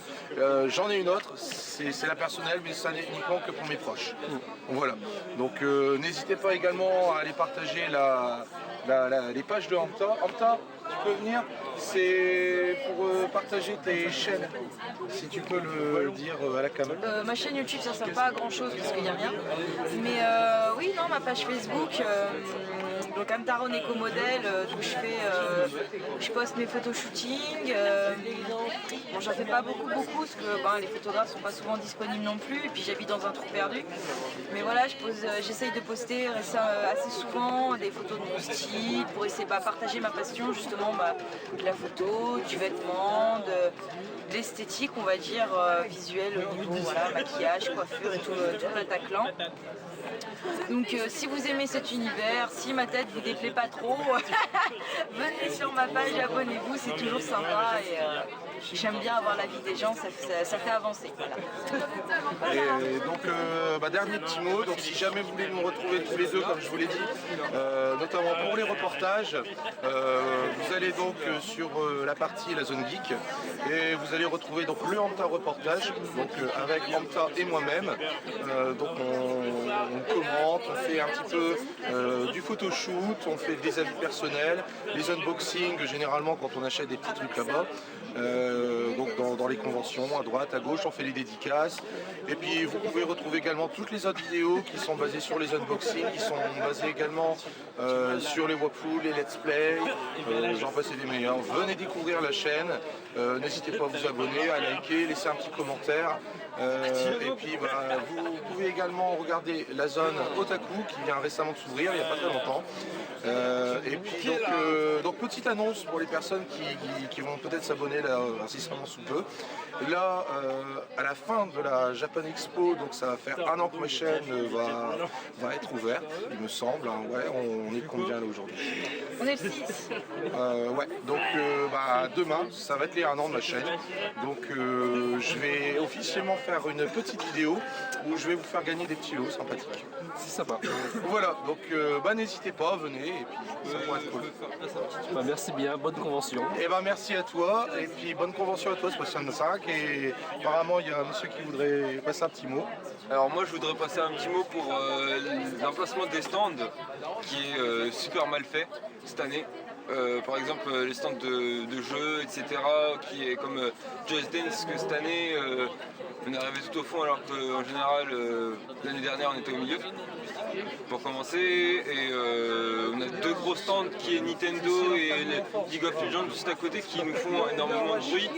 J'en ai une autre, c'est la personnelle, mais ça n'est uniquement que pour mes proches. Voilà. Donc n'hésitez pas également à aller partager les pages de Hamta. Hamta, tu peux venir, c'est pour partager tes chaînes, si tu peux le dire à la caméra. Ma chaîne YouTube, ça ne sert pas à grand chose parce qu'il n'y a rien. Mais oui, non, ma page Facebook, donc Hamtaron Éco-Modèle, où je poste mes photos shooting. Bon, j'en fais pas beaucoup parce que les photographes sont pas souvent disponibles non plus, et puis j'habite dans un trou perdu. Mais voilà, j'essaye de poster assez souvent des photos de mon style pour essayer de partager ma passion justement de la photo, du vêtement, de l'esthétique, on va dire, visuelle au niveau maquillage, coiffure et tout le Bataclan. Donc si vous aimez cet univers, si ma tête vous déplaît pas trop, venez sur ma page, abonnez-vous, c'est toujours sympa et j'aime bien avoir l'avis des gens, ça fait avancer. Voilà. Et donc dernier petit mot, donc si jamais vous voulez nous retrouver tous les deux comme je vous l'ai dit, notamment pour les reportages, vous allez donc sur la partie la zone geek et vous allez retrouver donc le Hamta reportage, donc avec Hamta et moi-même. Donc on commente, on fait un petit peu du photoshoot, shoot, on fait des avis personnels, les unboxings, généralement quand on achète des petits trucs là-bas. Donc dans les conventions, à droite, à gauche, on fait les dédicaces. Et puis vous pouvez retrouver également toutes les autres vidéos qui sont basées sur les unboxings, qui sont basées également sur les walkthroughs, les let's play, j'en passe des meilleurs. Venez découvrir la chaîne, n'hésitez pas à vous abonner, à liker, laisser un petit commentaire. Et puis vous pouvez également regarder la zone Otaku qui vient récemment de s'ouvrir il n'y a pas très longtemps. Et puis donc petite annonce pour les personnes qui vont peut-être s'abonner là incessamment sous peu. Là à la fin de la Japan Expo, donc ça va faire un an que ma chaîne va être ouverte, il me semble. Hein. Ouais, on est combien là aujourd'hui? On est le 6. Ouais, donc demain, ça va être les 1 an de ma chaîne. Donc je vais officiellement faire une petite vidéo où je vais vous faire gagner des petits lots sympathiques. C'est sympa. Voilà, donc n'hésitez pas, venez et puis ça pourrait être cool. Merci bien, bonne convention. Et merci à toi, et puis bonne convention à toi, Sébastien 5. Et apparemment, il y a un monsieur qui voudrait passer un petit mot. Alors moi je voudrais passer un petit mot pour l'emplacement des stands qui est super mal fait cette année. Par exemple les stands de jeux, etc. qui est comme Just Dance que cette année on est arrivé tout au fond alors qu'en général l'année dernière on était au milieu. Pour commencer, et on a 2 gros stands qui est Nintendo et League of Legends juste à côté qui nous font énormément de bruit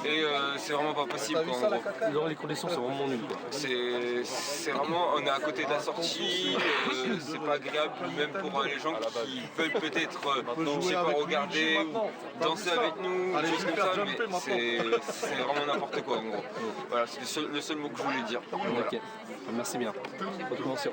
et c'est vraiment pas possible quoi, en gros. Les conditions sont vraiment nulles. C'est vraiment, on est à côté de la sortie, c'est pas agréable même pour les gens qui veulent peut-être, je sais pas, regarder ou danser avec nous, des choses comme ça, mais c'est vraiment n'importe quoi en gros. Voilà, c'est le seul mot que je voulais dire. Ok, merci bien. Bonne convention.